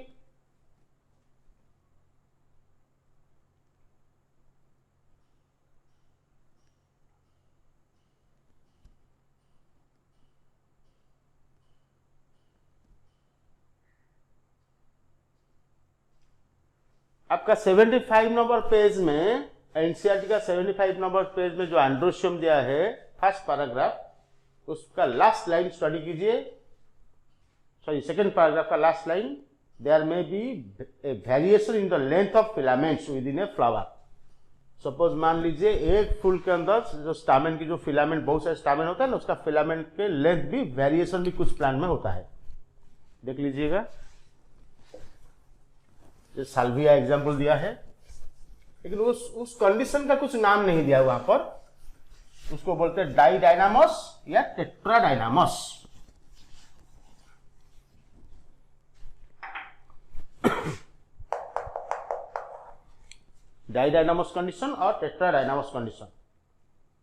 आपका 75 नंबर पेज में, एनसीईआरटी का 75 number page में जो androecium दिया है फर्स्ट पैराग्राफ, उसका लास्ट लाइन स्टडी कीजिए, सॉरी सेकंड पैराग्राफ का last line, there may be a variation in the length of filaments within a flower. Suppose मान लीजिए एक फूल के अंदर जो स्टामेन की जो फिलामेंट, बहुत सारे स्टामेन होता है ना, उसका फिलामेंट के लेंथ भी वेरिएशन भी कुछ प्लांट में होता है। देख लीजिएगा, जो साल्विया एग्जाम्पल दिया है, लेकिन उस कंडीशन का कुछ नाम नहीं दिया वहां पर, उसको बोलते हैं डाइडायनामस या टेट्राडायनामस। डाइडायनामस कंडीशन और tetradynamous condition,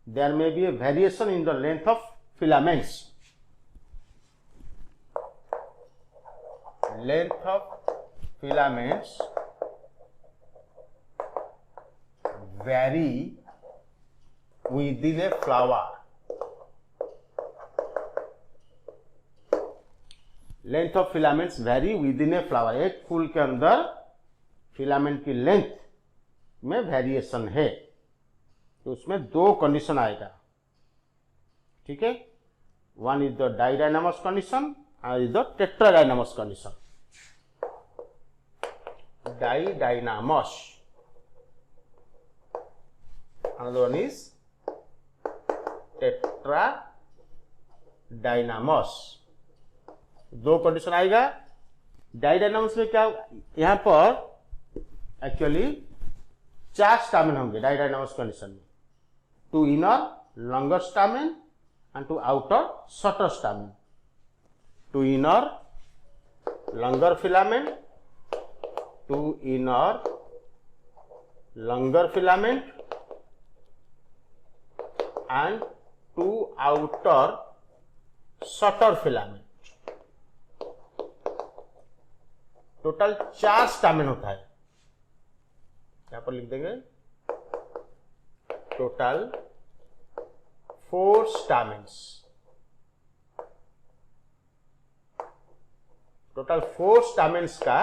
there may be a variation in the length of filaments, length of filaments vary within a flower, length of filaments vary within a flower, एक फूल के अंदर फिलामेंट की लेंथ में variation है, तो उसमें दो कंडीशन आएगा, ठीक है। One is the didynamous condition and is the tetradynamous condition. Didynamous, another one is tetradynamous. दो कंडीशन आएगा। डाइडायनामस में क्या, यहां पर एक्चुअली 4 स्टामेन होंगे डाइडायनामस कंडीशन में, two inner longer stamen and two outer shorter stamen. Two inner longer filament, two inner longer filament and two outer shorter filament। Total 4 stamen होता है, यहां पर लिख देंगे टोटल 4 स्टामेन्स। टोटल 4 स्टामेन्स का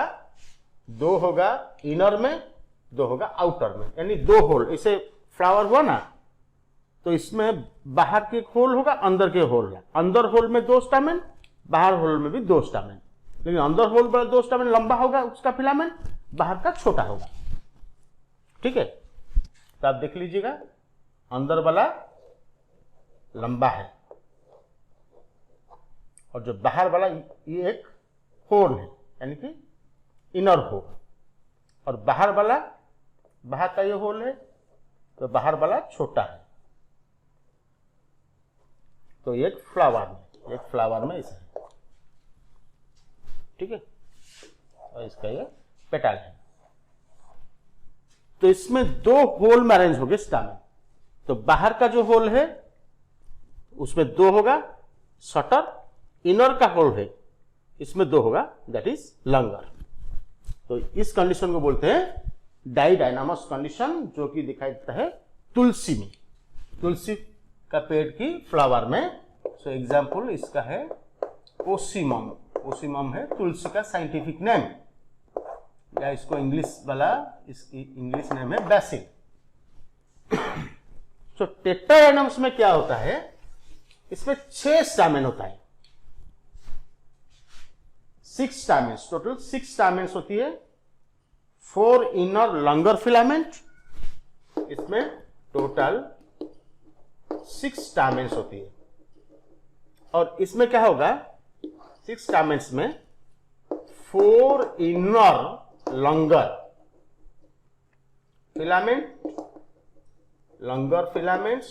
2 होगा इनर में, 2 होगा आउटर में, यानी 2 होल। इसे फ्लावर हुआ ना, तो इसमें बाहर के एक होल होगा, अंदर के होल है। अंदर होल में 2 स्टामेन, बाहर होल में भी 2 स्टामेन, लेकिन अंदर होल बड़ा 2 स्टामेन लंबा होगा उसका फिलामेंट, बाहर का छोटा होगा, ठीक है। तो आप देख लीजिएगा, अंदर वाला लंबा है और जो बाहर वाला ये एक होल है, यानी कि इनर होल, और बाहर वाला, बाहर का ये होल है, तो बाहर वाला छोटा है। तो एक फ्लावर में ऐसा है, ठीक है, और इसका ये पेटल है। तो इसमें 2 होल में अरेंज हो गए स्टामेन। तो बाहर का जो होल है उसमें 2 होगा शॉर्टर, इनर का होल है इसमें 2 होगा, दैट इज लॉन्गर। तो इस कंडीशन को बोलते हैं डाइडायनामस कंडीशन, जो कि दिखाई देता है तुलसी में, तुलसी का पेड़ की फ्लावर में। सो एग्जाम्पल इसका है ओसीमम। ओसीमम है तुलसी का साइंटिफिक नेम, या इसको इंग्लिश वाला, इसकी इंग्लिश नेम है बेसिल। सो टेट्राडायनामस में क्या होता है, इसमें 6 स्टामेन होता है, 6 स्टामेन्स, टोटल 6 स्टामेन्स होती है। 4 इनर लॉन्गर फिलामेंट, इसमें टोटल 6 स्टामेन्स होती है। और इसमें क्या होगा, 6 स्टामेन्स में 4 inner longer filament, longer filaments,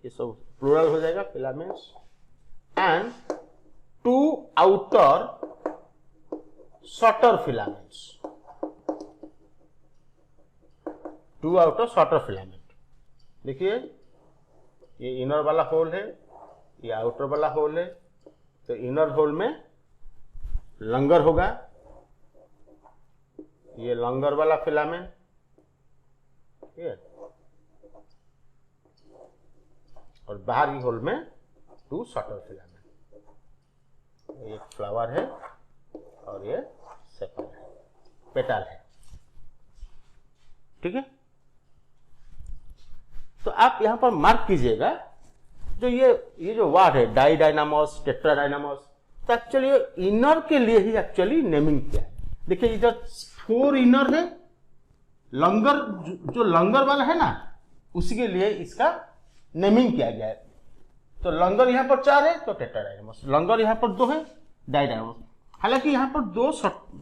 ये सब प्लूरल हो जाएगा filaments, and 2 outer shorter filaments, 2 outer shorter filament. देखिए ये इनर वाला होल है, ये आउटर वाला होल है, तो इनर होल में लॉन्गर होगा, ये लॉन्गर वाला फिलामेंट, ठीक है, और बाहरी होल में 2 शॉर्टर फिलामेंट। एक फ्लावर है और ये सेपल है, पेटल है। ठीक है। तो आप यहां पर मार्क कीजिएगा, जो ये जो वर्ड है डाइडाइनामस, टेट्राडाइनामस, तो एक्चुअली इनर के लिए ही एक्चुअली नेमिंग किया है। देखिए इधर 4 इनर है, लंगर जो लंगर वाला है ना, उसी के लिए इसका नेमिंग किया गया है। तो लंगर यहां पर 4 है तो टेट्राडाइनामस, लंगर यहां पर 2 है, डाइडाइनामस। हालांकि यहां पर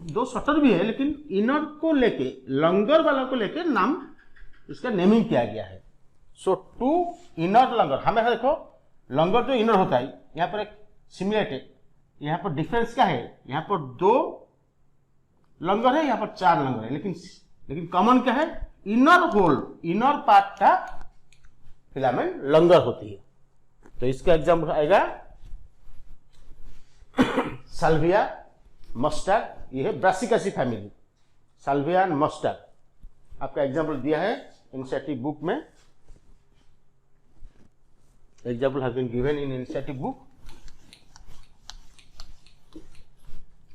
दो शटर भी है, लेकिन इनर को लेके, लंगर वाला को लेके नाम इसका नेमिंग किया गया है। सो 2 इनर लंगर, हमें देखो लंगर जो इनर होता है, यहां पर एक सिमिलरिटी, यहां पर डिफरेंस क्या है, यहां पर 2 लंगर है, यहां पर 4 लंगर है, लेकिन कॉमन क्या है, इनर होल, इनर पार्ट का फिलामेंट लंगर होती है। तो इसका एग्जाम्पल आएगा साल्विया, मस्टर्ड, ये है Brassicaceae family, salvia and mustard. आपका एग्जाम्पल दिया है इनिशिएटिव बुक में, example has been given in initiative book.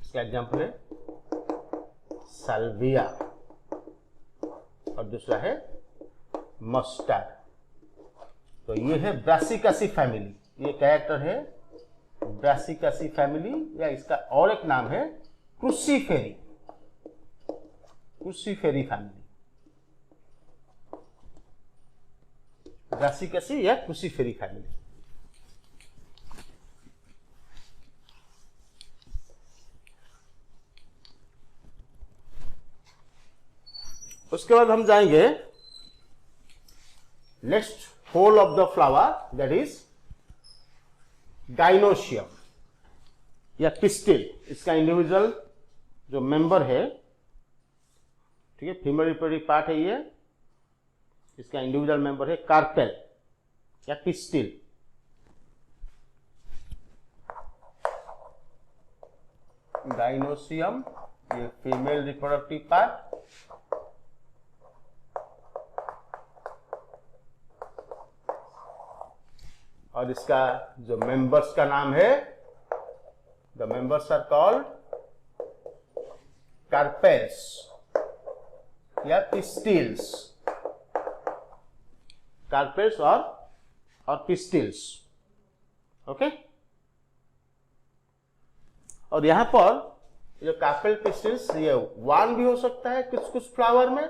इसका एग्जाम्पल है साल्विया और दूसरा है मस्टर्ड। तो ये है ब्रासिकासी फैमिली, ये कैरेक्टर है ब्रासिकासी फैमिली, या इसका और एक नाम है क्रूसीफेरी, क्रूसीफेरी फैमिली, ब्रासिकासी या क्रूसीफेरी फैमिली। उसके बाद हम जाएंगे next whorl of the flower, that is gynoecium या पिस्टिल। इसका इंडिविजुअल जो मेंबर है, ठीक है, फीमेल रिप्रोडक्टिव पार्ट है ये, इसका इंडिविजुअल मेंबर है कार्पेल या पिस्टिल। गाइनोशियम ये फीमेल रिप्रोडक्टिव पार्ट, और इसका जो मेंबर्स का नाम है, the members are called carpels या पिस्टिल्स, कार्पेल्स और पिस्टिल्स। ओके, और यहां पर जो कार्पेल पिस्टिल्स, ये 1 भी हो सकता है कुछ फ्लावर में,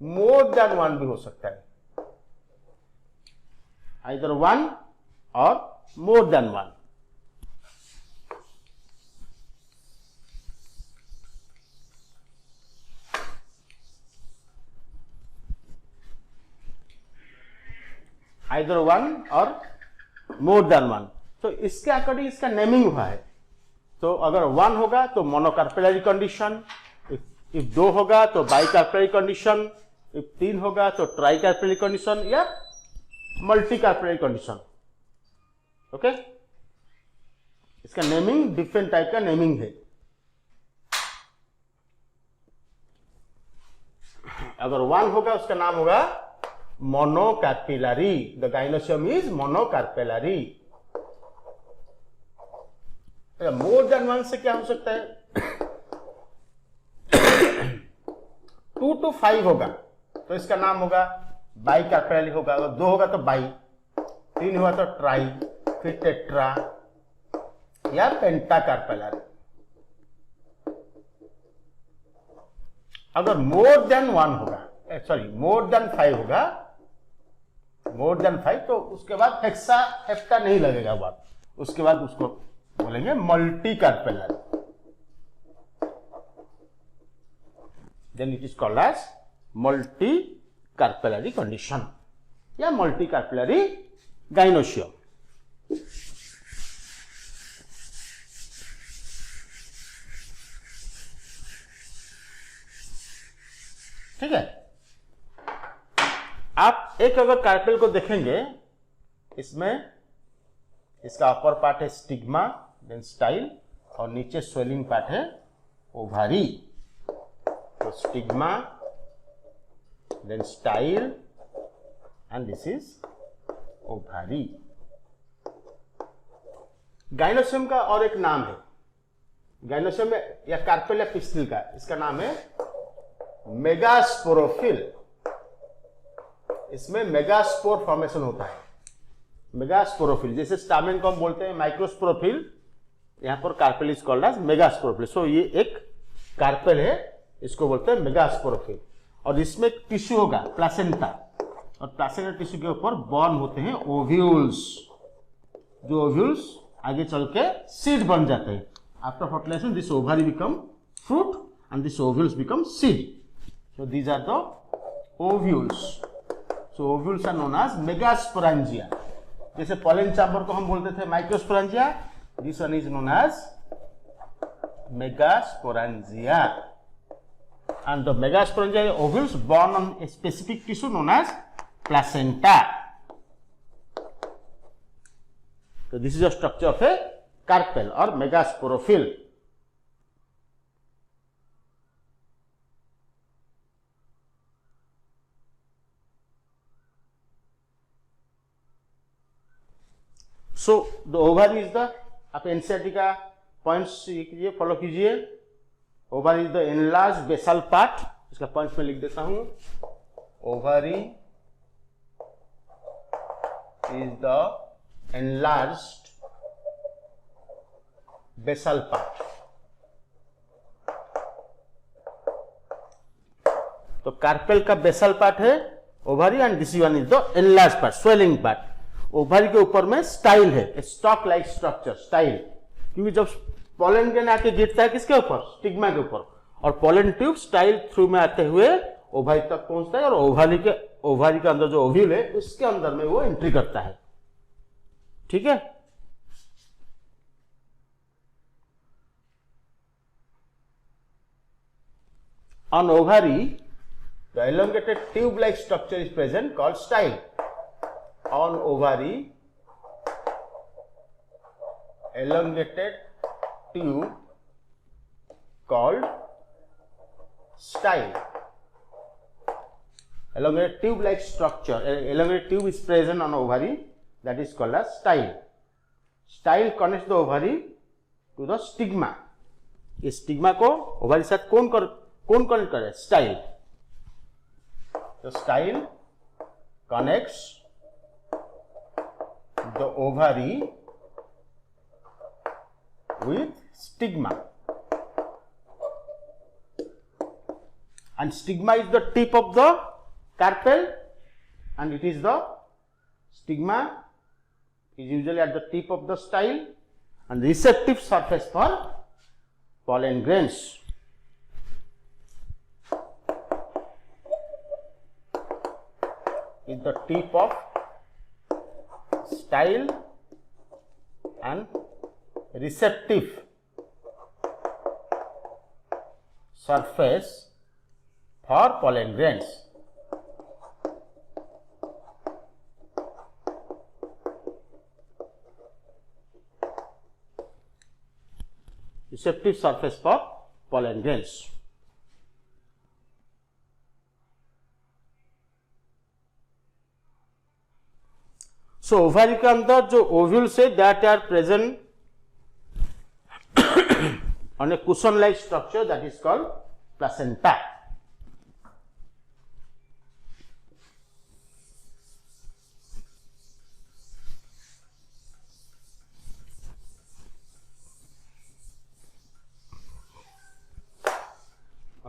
मोर देन 1 भी हो सकता है, either 1 or more than 1. either 1 or more than 1. तो इसके अकॉर्डिंग इसका नेमिंग हुआ है। तो अगर 1 होगा तो मोनोकार्पेलरी कंडीशन, इफ 2 होगा तो बाइकार्पेलरी कंडीशन, इफ 3 होगा तो ट्राइकार्पेलरी कंडीशन या मल्टी कार्पेलरी कंडीशन। ओके, इसका नेमिंग डिफरेंट टाइप का नेमिंग है। अगर 1 होगा उसका नाम होगा monocarpellary, the gynoecium is monocarpellary. More than 1 से क्या हो सकता है, 2 to 5 होगा तो इसका नाम होगा बाई कार्पेलरी होगा, अगर 2 होगा तो बाई, 3 हुआ तो ट्राई, फिर टेट्रा या पेंटा कार्पेलरी। अगर मोर देन 1 होगा, सॉरी मोर देन 5 होगा, मोर देन 5, तो उसके बाद हेक्सा हेप्टा नहीं लगेगा बात, उसके बाद उसको बोलेंगे multi carpellary, then it is called as multi carpellary condition या मल्टी कार्पेलरी गाइनोशियम। ठीक है, आप एक अगर कार्पेल को देखेंगे, इसमें इसका अपर पार्ट है स्टिग्मा, देन स्टाइल, और नीचे स्वेलिंग पार्ट है ओवारी। तो stigma, then style, and this is ovary. Gynoecium का और एक नाम है, गाइनोशियम में या कार्पेल या पिस्टिल का, इसका नाम है मेगास्पोरोफिल, इसमें मेगास्पोर फॉर्मेशन होता है। मेगास्पोरोफिल, जैसे स्टामेन को हम बोलते हैं माइक्रोस्पोरोफिल, यहां पर carpel is called as megasporophyll. So ये एक कार्पेल है, इसको बोलते हैं मेगास्पोरोफिल। और इसमें एक टिश्यू होगा प्लासेंटा, और प्लासेंटा टिश्यू के ऊपर बॉर्न होते हैं ओव्यूल्स, जो ओव्यूल्स आगे चल के सीड बन जाते हैं। After fertilization this ovary become fruit and these ovules become seed. So these are the ovules. So ovules are known as megasporangia. जैसे pollen chamber को हम बोलते थे microsporangia, this one is known as megasporangia. And the megasporangia ovules born on a specific tissue known as placenta. So this is the structure of a carpel or megasporophyll. So the ovary is the, आप NCERT का points कीजिए, follow कीजिए। Ovary is the enlarge basal part, इसका points में लिख देता हूं। Ovary is the enlarged basal part. तो कार्पेल का बेसल पार्ट है ovary, and this one is the enlarge part, swelling part. Ovary के ऊपर में स्टाइल है, स्टॉक लाइक स्ट्रक्चर, स्टाइल, क्योंकि जब पोलन ग्रेन आके गिरता है किसके ऊपर, स्टिग्मा के ऊपर, और पोलन ट्यूब स्टाइल थ्रू में आते हुए ओवरी तक पहुंचता है, और ओवरी के अंदर जो ओव्यूल है उसके अंदर में वो एंट्री करता है। ठीक है, on ovary the elongated tube like structure is present called style. On ovary, elongated tube called style. Elongated tube like structure, elongated tube is present on ovary, that is called as style. Style connects the ovary to the stigma. इस stigma को ovary साथ कौन connect करे, style. तो style connects the ovary with stigma, and stigma is the tip of the carpel, and it is the stigma is usually at the tip of the style, and receptive surface for pollen grains. Is the tip of style and receptive surface for pollen grains. Receptive surface for pollen grains. So ovary के अंदर जो ovules है that are present on a cushion like structure that is called placenta.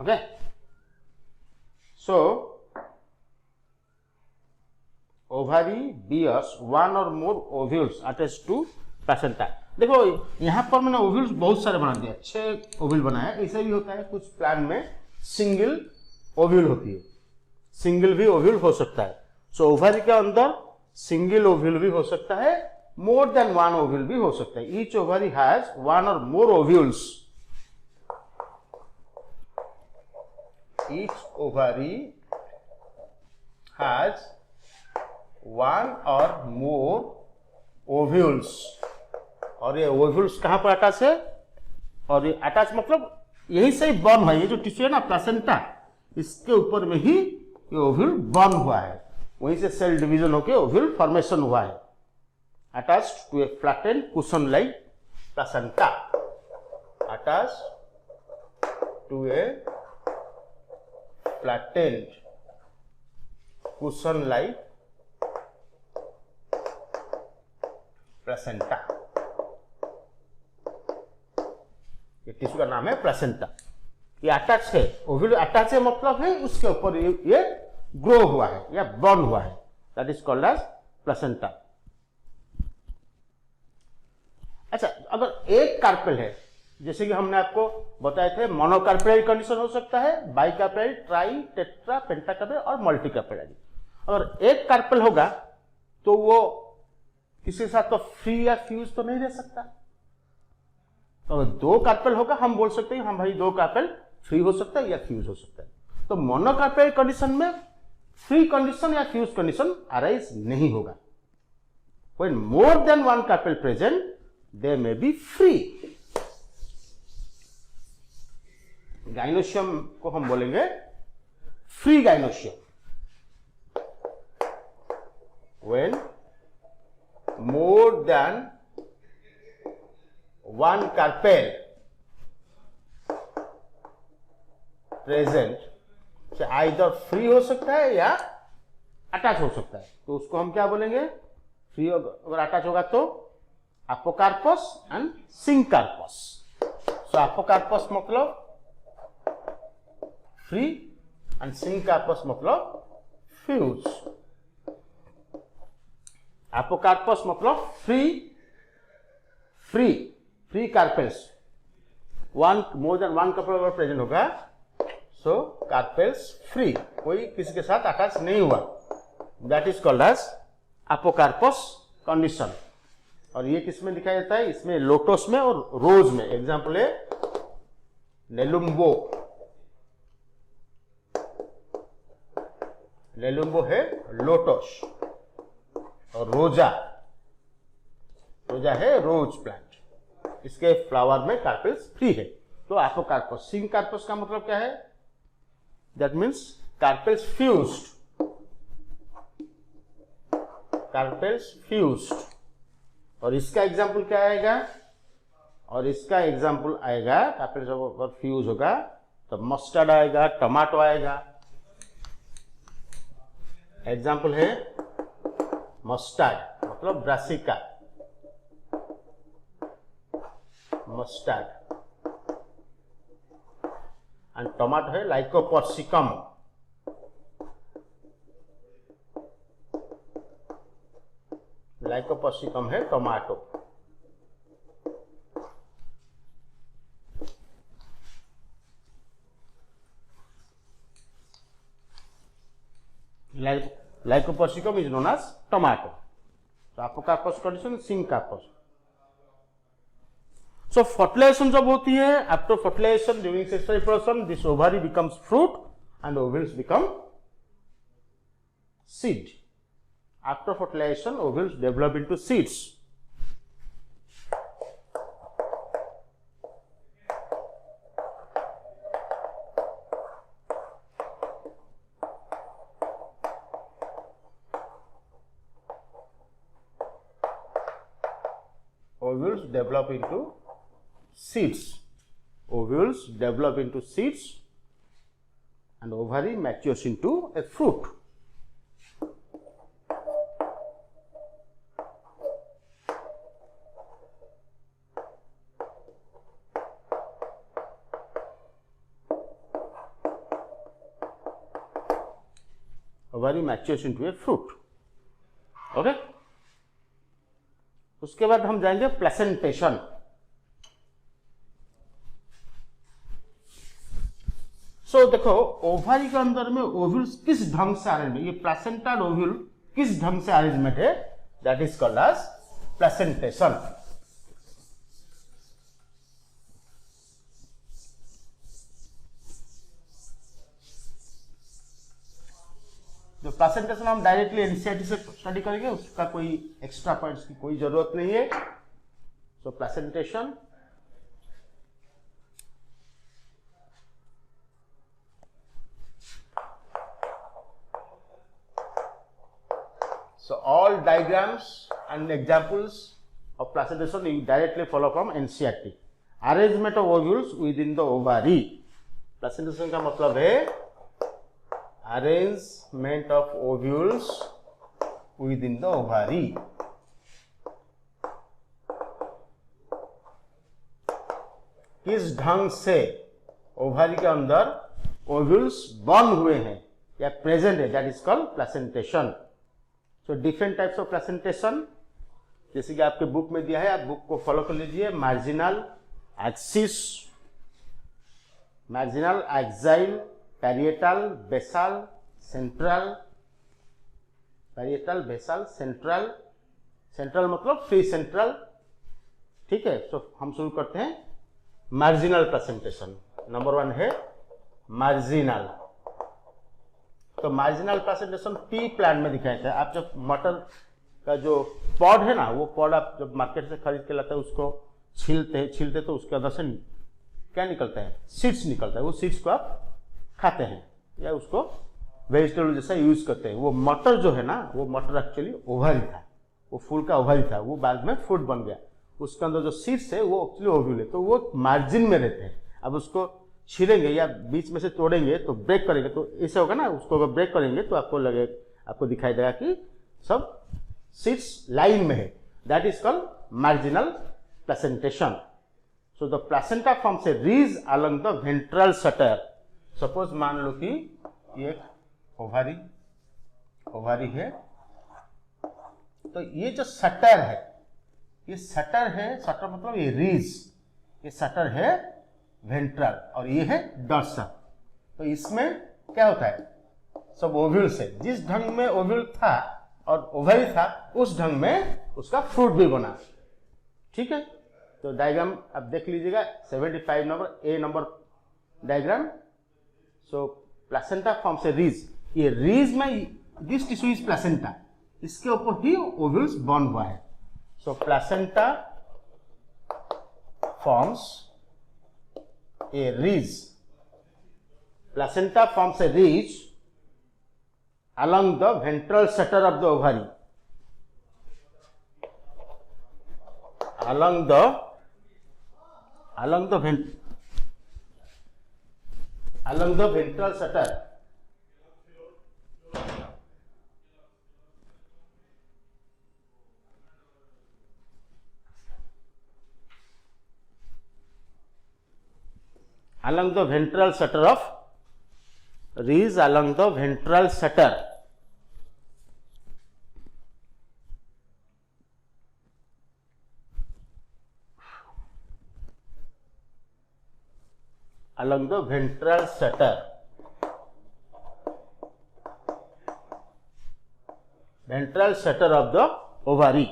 Okay, so ovary bears one or more ovules attach to placenta. देखो यहां पर मैंने ovules बहुत सारे बना दिए, 6 ओव्यूल बनाया। ऐसा भी होता है कुछ प्लांट में सिंगल ओव्यूल होती है, सिंगल भी ओव्यूल हो सकता है। सो ओवरी के अंदर सिंगल ओव्यूल भी हो सकता है, मोर देन वन ओव्यूल भी हो सकता है। Each ovary has one or more ovules. Each ovary has one or more ovules. और ये ओव्यूल्स कहां पर अटैच है, और ये अटैच मतलब यही से ही बर्न हुआ है। ये जो टिश्यू है ना प्लासेंटा, इसके ऊपर में ही ये ओव्यूल बर्न हुआ है, वहीं से सेल डिवीजन होकर ओव्यूल फॉर्मेशन हुआ है। Attached to a flattened cushion like placenta, attached to a flattened cushion like placenta. ये टिश्यू का नाम है प्लेसेंटा। ये अटैच है, ओव्यूल अटैच है मतलब है उसके ऊपर ये ग्रो हुआ है या बॉर्न हुआ है, that is called as placenta. अच्छा, अगर एक कार्पेल है, जैसे कि हमने आपको बताए थे मोनोकार्पेल कंडीशन हो सकता है, बाइकार्पेल, ट्राई, टेट्रा, पेंटाकार्पेल और मल्टीकार्पेल। अगर एक कार्पेल होगा तो वो किसी के साथ तो फ्री या फ्यूज तो नहीं रह सकता। तो अगर दो कार्पेल होगा हम बोल सकते हैं हम भाई दो कार्पेल फ्री हो सकता है या फ्यूज हो सकता है। तो मोनोकार्पेल कंडीशन में फ्री कंडीशन या फ्यूज कंडीशन अराइज नहीं होगा। When more than one carpel present, they may be free. Gynoecium को हम बोलेंगे free gynoecium. When more than one carpel present, से आइदर फ्री हो सकता है या अटैच हो सकता है, तो उसको हम क्या बोलेंगे? फ्री अगर अटैच होगा तो अपोकार्पस एंड सिंकार्पस। सो अपोकार्पस मतलब फ्री एंड सिंकार्पस मतलब फ्यूज। अपोकार्पस मतलब free carpels, more than one carpel अगर प्रेजेंट होगा सो कार्पेल्स फ्री, कोई किसी के साथ अटैच नहीं हुआ, that is called as apocarpous condition. और ये किस में दिखाया जाता है? इसमें लोटस में और रोज में। एग्जांपल है नेलुम्बो। नेलुम्बो है लोटस और रोजा है रोज प्लांट। इसके फ्लावर में कार्पेल्स फ्री है, तो अपोकार्पस। सिंकार्पस का मतलब क्या है? That means carpels fused. Carpels fused. और इसका एग्जाम्पल क्या आएगा? और इसका एग्जाम्पल आएगा, कार्पेल्स अगर फ्यूज होगा तो मस्टर्ड आएगा, टमाटो आएगा। एग्जाम्पल है मस्टर्ड मतलब ब्रासिका, मस्टर्ड। एंड टमाटो है लाइकोपर्सिकम। लाइकोपर्सिकम है tomato. Lycopersicum is known as tomato. So apocarpus condition, syncarpus. So fertilization जब होती है, after fertilization during sexual reproduction, this ovary becomes fruit and ovules become seed. After fertilization, ovules develop into seeds. Ovules develop into seeds. Ovules develop into seeds and ovary matures into a fruit. Ovary matures into a fruit. Okay? उसके बाद हम जाएंगे placentation. सो देखो ovary के अंदर में ovules किस ढंग से अरेंजमेंट, ये प्लेसेंटा ओव्यूल किस ढंग से अरेंजमेंट है, that is called as placentation. जो प्लेसेंटेशन हम डायरेक्टली एनसीईआरटी से स्टडी करेंगे, उसका कोई एक्स्ट्रा पॉइंट्स की कोई जरूरत नहीं है। सो placentation so all diagrams and examples of placentation you directly follow from NCERT. Arrangement of ovules within the ovary. Placentation का मतलब है arrangement of ovules within the ovary. किस ढंग से ओवारी के अंदर ओव्यूल्स बॉर्न हुए हैं या प्रेजेंट है, that is called placentation. So different types of placentation, जैसे कि आपके बुक में दिया है, आप बुक को फॉलो कर लीजिए। Marginal, axis, marginal, axile, parietal, basal, central, parietal, basal, central, central मतलब फ्री सेंट्रल। ठीक है, तो हम शुरू करते हैं मार्जिनल प्लेसेंटेशन। नंबर 1 है मार्जिनल। तो मार्जिनल प्लेसेंटेशन पी प्लांट में दिखाया था। आप जब मटर का जो पॉड है ना, वो पॉड आप जब मार्केट से खरीद के लाते हैं, उसको छीलते तो उसके अंदर से क्या निकलता है, सीड्स निकलता है। वो सीड्स को आप खाते हैं या उसको वेजिटेबल जैसा यूज करते हैं। वो मटर जो है ना, वो मटर एक्चुअली ओवरी था, वो फूल का ओवरी था, वो बाद में फ्रूट बन गया। उसके अंदर जो सीड्स है वो एक्चुअली ओव्यूल है, तो वो मार्जिन में रहते हैं। अब उसको छीलेंगे या बीच में से तोड़ेंगे तो ब्रेक करेंगे तो ऐसे होगा ना, उसको अगर ब्रेक करेंगे तो आपको दिखाई देगा कि सब सीड्स लाइन में है। That is called marginal placentation. So the placenta forms a ridge along the ventral suture. Suppose मान लो कि ये ओवारी है, तो ये जो शटर है, ये शटर है, शटर मतलब ये रीज, ये शटर है वेंट्रल और ये है डॉर्सल। तो इसमें क्या होता है, सब ओव्यूल से, जिस ढंग में ओव्यूल था और ओवरी था उस ढंग में उसका फ्रूट भी बना। ठीक है, तो डायग्राम आप देख लीजिएगा 75 number A number diagram. So placenta forms a ridge. ये रीज में दिस टिश्यू इज प्लेसेंटा, इसके ऊपर ही ओव्यूल्स बॉर्न हुआ है। So placenta forms a ridge. Placenta forms a ridge along the ventral shutter of the ovary. Along the ventral shutter. Along the ventral shutter of ridge, along the ventral shutter. Along the ventral shutter. Ventral shutter of the ovary.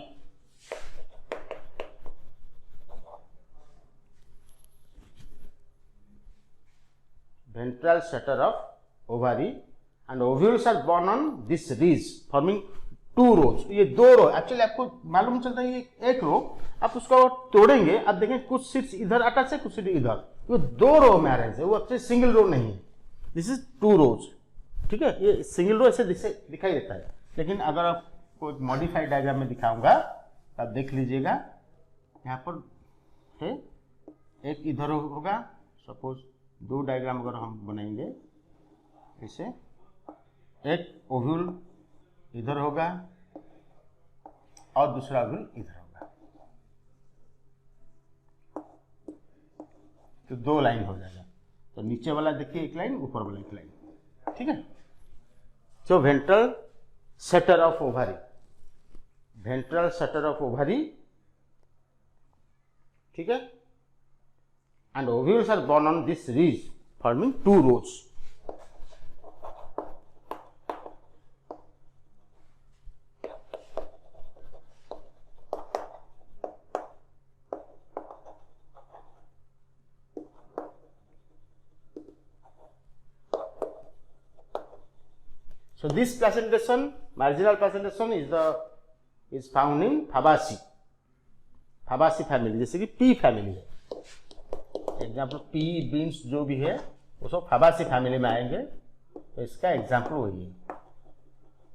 Ventral shutter of ovary and ovules are born on this ridge forming 2 rows. ये 2 रो, actually आपको मालूम चलता है ये एक रो, आप उसको तोड़ेंगे, आप देखें कुछ सीड्स इधर अटैच है, कुछ सीड्स इधर, वो 2 रो में अरेंज है, वो एक्चुअली सिंगल रो नहीं है। दिस इज 2 रोज। ठीक है, ये सिंगल रो ऐसे दिखाई देता है, लेकिन अगर आपको मॉडिफाइड डायग्राम में दिखाऊंगा तो आप देख लीजिएगा, यहाँ पर है एक इधर होगा, सपोज 2 डायग्राम अगर हम बनाएंगे ऐसे, एक ओव्यूल इधर होगा और दूसरा ओव्यूल इधर होगा, तो 2 लाइन हो जाएगा। तो नीचे वाला देखिए एक लाइन, ऊपर वाला एक लाइन। ठीक है, so ventral suture of ovary, ventral suture of ovary. ठीक है, and ovules are born on this ridge forming 2 rows. So this placentation, marginal placentation is found in Fabaceae family, जैसे कि पी फैमिली है। Example P beans जो भी है वो सब फैबासी फैमिली में आएंगे, तो इसका एग्जाम्पल वही है,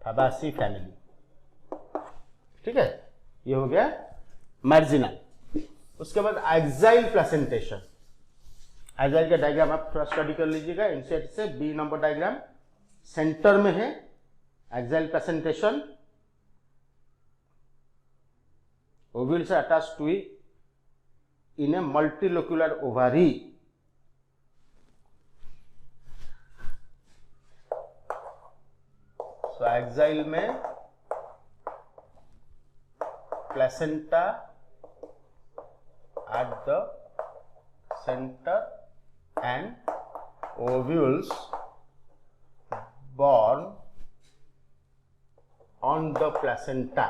फैबासी फैमिली। ठीक है, ये हो गया मार्जिनल। उसके बाद एक्साइल प्लेसेंटेशन। एक्साइल का डायग्राम आप थोड़ा स्टडी कर लीजिएगा एनसीईआरटी से, बी नंबर डायग्राम सेंटर में है, axial placentation, ovules are attached to it in a multilocular ovary. So axile में placenta at the center and ovules born on the placenta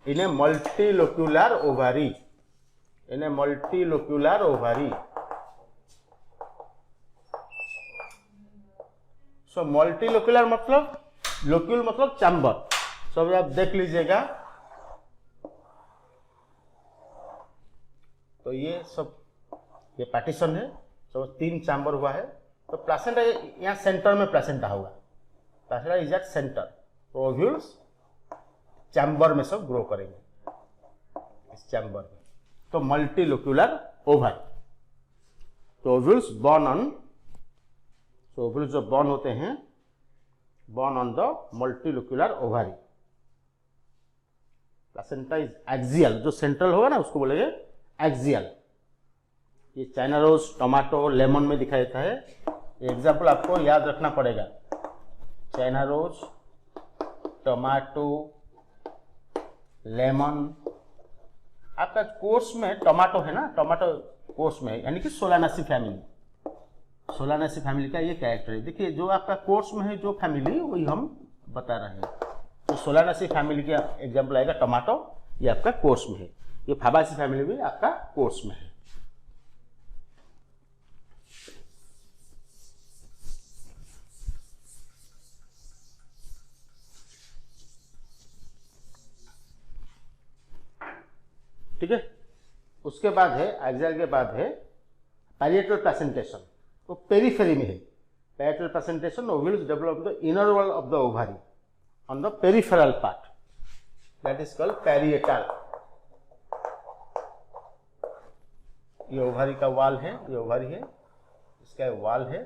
in a multilocular ovary. In a multilocular ovary. So multilocular मतलब, locule मतलब chamber. सब आप देख लीजिएगा. तो ये सब, ये पार्टीशन है, सब 3 चैम्बर हुआ है. तो प्लेसेंटा यहाँ सेंटर में प्लेसेंटा होगा. Placenta is at centre. Ovules chamber में सब ग्रो करेंगे इस चैम्बर में. तो मल्टीलोक्यूलर ओवरी. तो ओव्यूल्स बॉर्न ऑन, तो ओव्यूल्स जो बॉर्न होते हैं, born on the multilocular ovary. Placenta is axial. जो सेंट्रल होगा ना उसको बोलेंगे एक्सियल. ये चाइना रोज, टमाटो, लेमन में दिखाई देता है. एग्जाम्पल आपको याद रखना पड़ेगा. China rose, tomato, lemon. आपका कोर्स में टमाटो है ना, टमाटो कोर्स में, यानी कि सोलानासी फैमिली. सोलानासी फैमिली का ये कैरेक्टर है. देखिए जो आपका कोर्स में है जो फैमिली, वही हम बता रहे हैं. तो सोलानासी फैमिली का एग्जाम्पल आएगा टमाटो. ये आपका कोर्स में है. ये फाबासी फैमिली भी आपका कोर्स में है. ठीक है. उसके बाद है, एक्सियल के बाद है पैरिएटल प्लेसेंटेशन. तो पेरीफेरी में है. Parietal placentation, ovules develop the inner wall of the ovary on the peripheral part. That is called parietal. ये ओवरी का वॉल है, ये ओवरी है, इसका वॉल है,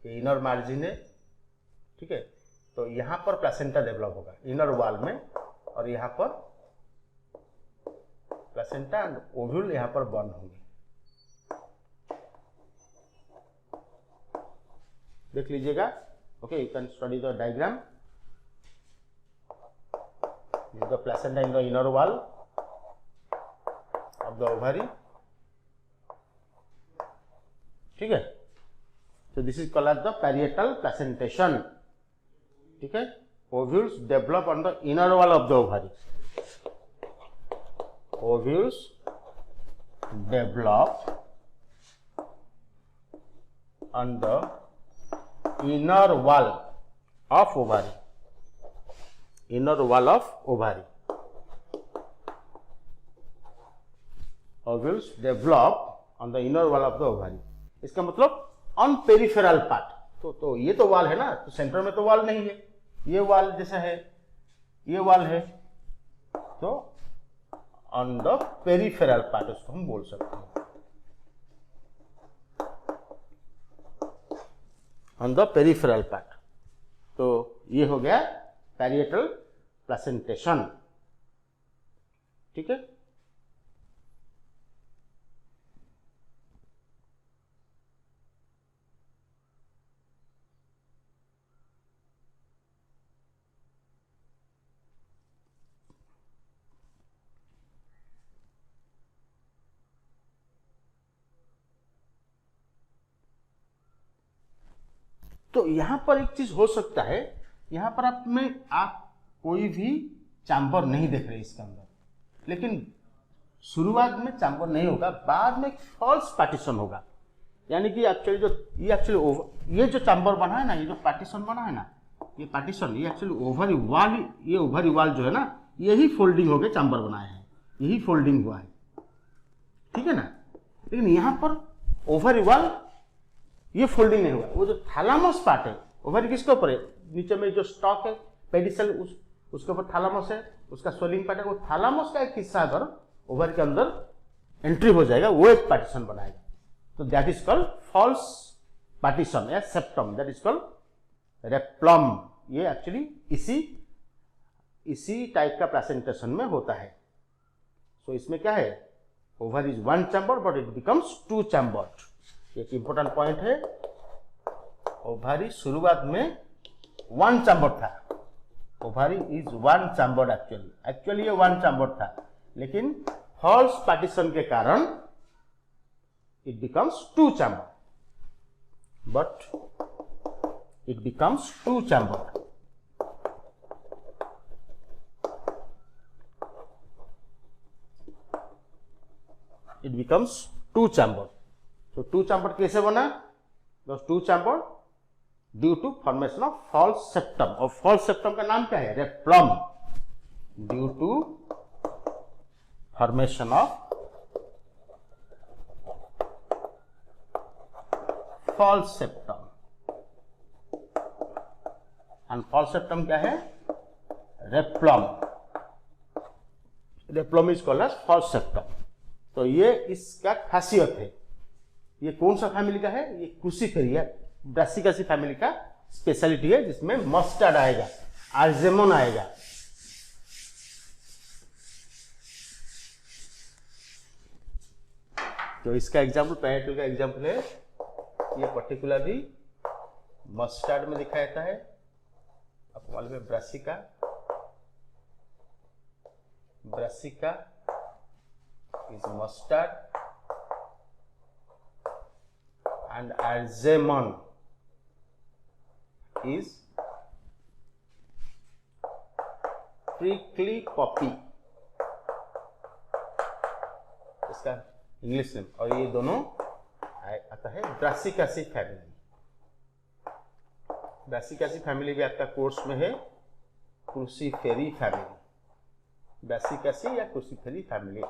ये इनर मार्जिन है. ठीक है. तो यहां पर प्लेसेंटा डेवलप होगा इनर वॉल में, और यहां पर प्लेसेंटा एंड ओव्यूल यहां पर बॉर्न होंगे. देख लीजिएगा. Okay, you can study the diagram. The placenta in the inner wall of the ovary. ठीक है. तो this is called as the parietal placentation. ठीक है. Ovules develop on the inner wall of the ovary. Ovules develop on the inner wall of ovary. Inner wall of ovary. Ovules develop on the inner wall of the ovary. इसका मतलब on peripheral part. तो ये तो wall है ना, तो centre में तो वॉल नहीं है. ये वॉल जैसा है, ये वॉल है, तो ऑन द पेरिफेरल पार्ट उसको हम बोल सकते हैं. On the peripheral part. तो ये हो गया पैरिएटल प्लेसेंटेशन. ठीक है. तो यहां पर एक चीज हो सकता है, यहां पर आप कोई भी चैम्बर नहीं देख रहे इसके अंदर, लेकिन शुरुआत में चैम्बर नहीं होगा, बाद में एक फॉल्स पार्टीशन होगा. यानी कि एक्चुअली ये जो चैम्बर बना है ना, ये जो पार्टीशन बना है ना, ये पार्टीशन, ये एक्चुअली ओवरी वॉल, ये ओवरी वॉल जो है ना, यही फोल्डिंग हो गए चैम्बर बनाए हैं, यही फोल्डिंग हुआ है. ठीक है ना. लेकिन यहां पर ओवरी वॉल ये फोल्डिंग नहीं हुआ. वो जो थैलामस पार्ट है, ओवरी किसके ऊपर है, नीचे में जो स्टॉक है पेडिसल, उसके ऊपर थैलामस है, उसका स्वेलिंग पार्ट है. वो थैलामस का एक हिस्सा अगर ओवरी के अंदर एंट्री हो जाएगा, वो एक पार्टीशन बनाएगा. तो that is called false partition या septum, that is called replum. ये एक्चुअली इसी टाइप का प्रेजेंटेशन में होता है। सो इसमें क्या है, ovary is one chamber but it becomes two chambered. एक इंपॉर्टेंट पॉइंट है, ओवरी शुरुआत में वन चैम्बर था, ovary is one chambered actually ये वन चैम्बर था, लेकिन फॉल्स पार्टीशन के कारण it becomes two chamber, but it becomes two chamber. It becomes two chamber. So two chamber कैसे बना? Those two chamber due to formation of false septum, और false septum का नाम क्या है, रेप्लम, due to formation of false septum। and false septum क्या है, replum. Replum is called as false septum। तो ये इसका खासियत है। ये कौन सा फैमिली का है, ये क्रूसीफेरी है, ब्रासिकासी फैमिली का स्पेशलिटी है, जिसमें मस्टर्ड आएगा, आर्जेमन आएगा। तो इसका एग्जाम्पल, पैराटल का एग्जाम्पल है, ये पर्टिकुलरली मस्टर्ड में दिखाया जाता है। आपको मालूम है brassica is mustard and argemone is prickly poppy, इसका इंग्लिश नेम। और ये दोनों आता है ब्रासिकासी फैमिली। ब्रासिकासी फैमिली भी आपका कोर्स में है, क्रूसीफेरी फैमिली, ब्रासिकासी या क्रूसीफेरी फैमिली।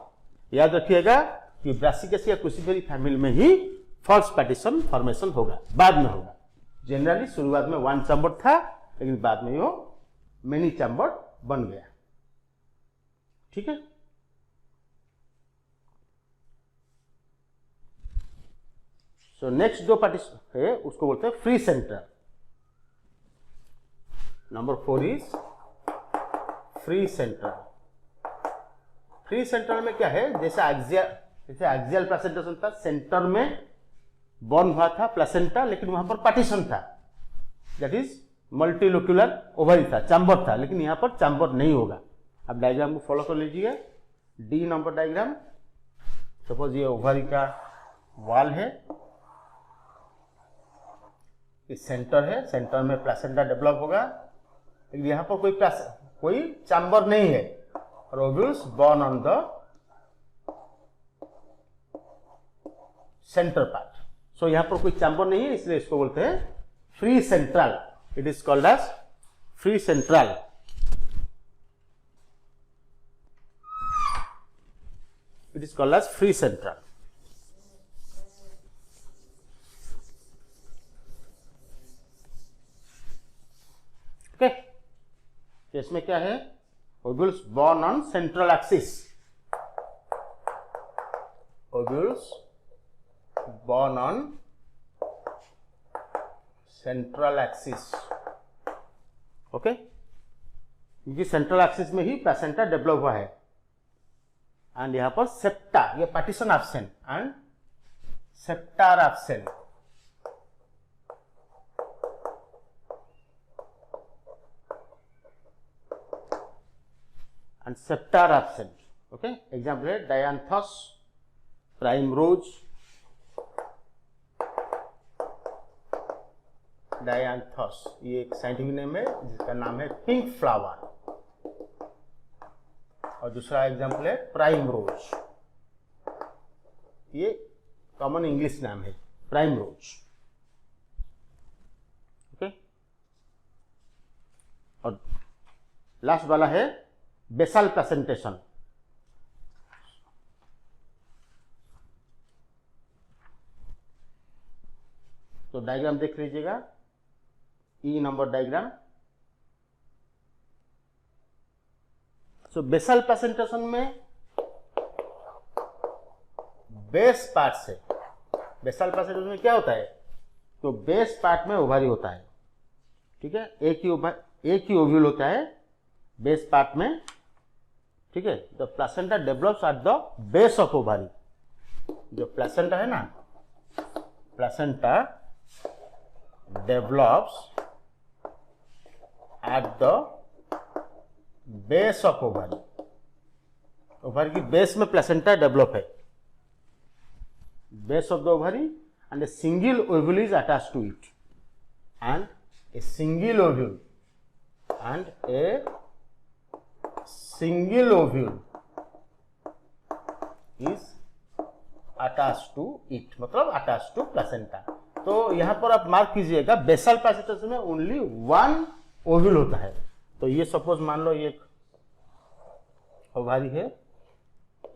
याद रखिएगा कि ब्रासिकासी या क्रूसीफेरी फैमिली में ही फॉल्स पार्टीशन फॉर्मेशन होगा, बाद में होगा। जनरली शुरुआत में वन चैम्बर था, लेकिन बाद में वो मेनी चैम्बर बन गया। ठीक है। तो नेक्स्ट जो पार्टीशन है उसको बोलते हैं free central. Number 4 is free central. Free central में क्या है, जैसे एक्सियल प्लेसेंटेशन था, सेंटर में बॉर्न हुआ था प्लेसेंटा, लेकिन वहां पर पार्टीशन था, दैट इज मल्टीलोक्यूलर ओवरी था, चैम्बर था, लेकिन यहां पर चैम्बर नहीं होगा। अब डायग्राम को फॉलो कर लीजिए, डी नंबर डायग्राम। सपोज ये ओवरी का वॉल है, इस सेंटर है, सेंटर में प्लेसेंटा डेवलप होगा, लेकिन यहां पर कोई चैम्बर नहीं है, और ovules borne on the center part. So यहां पर कोई चैम्बर नहीं है, इसलिए इसको बोलते हैं free central. It is called as free central. It is called as free central. Okay, इसमें क्या है, ovules borne on central axis, ovules borne on central axis. Okay, क्योंकि सेंट्रल एक्सिस में ही प्लेसेंटा डेवलप हुआ है, एंड यहां पर सेप्टा, ये partition absent and septa are absent. and septa are absent. Okay, example है डायंथस, प्राइमरोज, डायंथस, ये एक साइंटिफिक नेम है जिसका नाम है पिंक फ्लावर। और दूसरा एग्जाम्पल है प्राइमरोज, ये कॉमन इंग्लिश नाम है प्राइमरोज। ओके, और लास्ट वाला है बेसल प्रेजेंटेशन। तो डायग्राम देख लीजिएगा, ई नंबर डायग्राम। सो बेसल प्रेजेंटेशन में बेस पार्ट से, बेसल प्रेजेंटेशन में क्या होता है, तो बेस पार्ट में ओवरी होता है, ठीक है, एक ही ओव्यूल होता है बेस पार्ट में, ठीक है। The placenta develops at the base of ovary, जो प्लेसेंटा है ना, placenta develops at the base of ovary, ovary की बेस में प्लेसेंटा डेवलप है, base of the ovary, and a single ovule is attached to it, and a single ovule is attached to it, मतलब attached to placenta। तो यहां पर आप mark कीजिएगा basal placenta में ओनली वन ओव्यूल होता है। तो ये सपोज मान लो ये ओवरी है,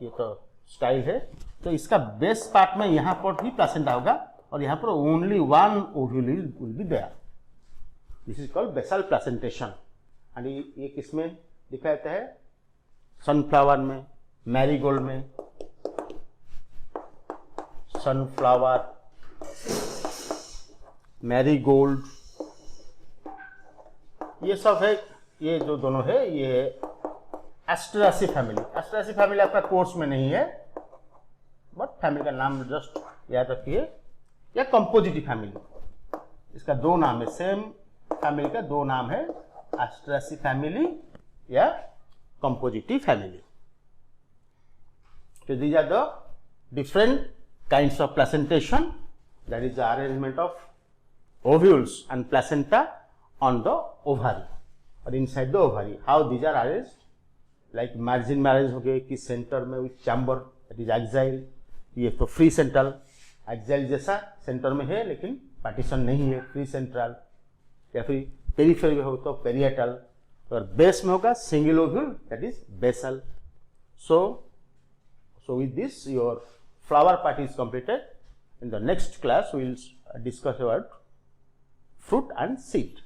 ये तो स्टाइल है, तो इसका बेस पार्ट में यहां पर ही प्लेसेंटा होगा और यहां पर only one ovule will be there. This is called basal placentation. And ये किसमें दिखा जाता है? सनफ्लावर में, मैरीगोल्ड में, सनफ्लावर, मैरीगोल्ड, ये सब है। ये जो दोनों है ये एस्ट्रेसी फैमिली। एस्ट्रेसी फैमिली आपका कोर्स में नहीं है, बट फैमिली का नाम जस्ट याद रखिए। या कंपोजिटिव फैमिली, इसका दो नाम है, सेम फैमिली का दो नाम है, एस्ट्रेसी फैमिली या कंपोजिटिव family. So these are the different kinds of placentation, that is the arrangement of ovules and placenta on the ovary or inside the ovary. How these are arranged? Like margin में arrange हो गए कि centre में with chamber, that is axial, ये तो free central, exile जैसा centre में है लेकिन पार्टीशन नहीं है, फ्री सेंट्रल। या फिर पेरीफेरी में हो तो पेरिएटल, और बेस में होगा single ovule, that is basal. So with this your flower part is completed. In the next class we will discuss about fruit and seed.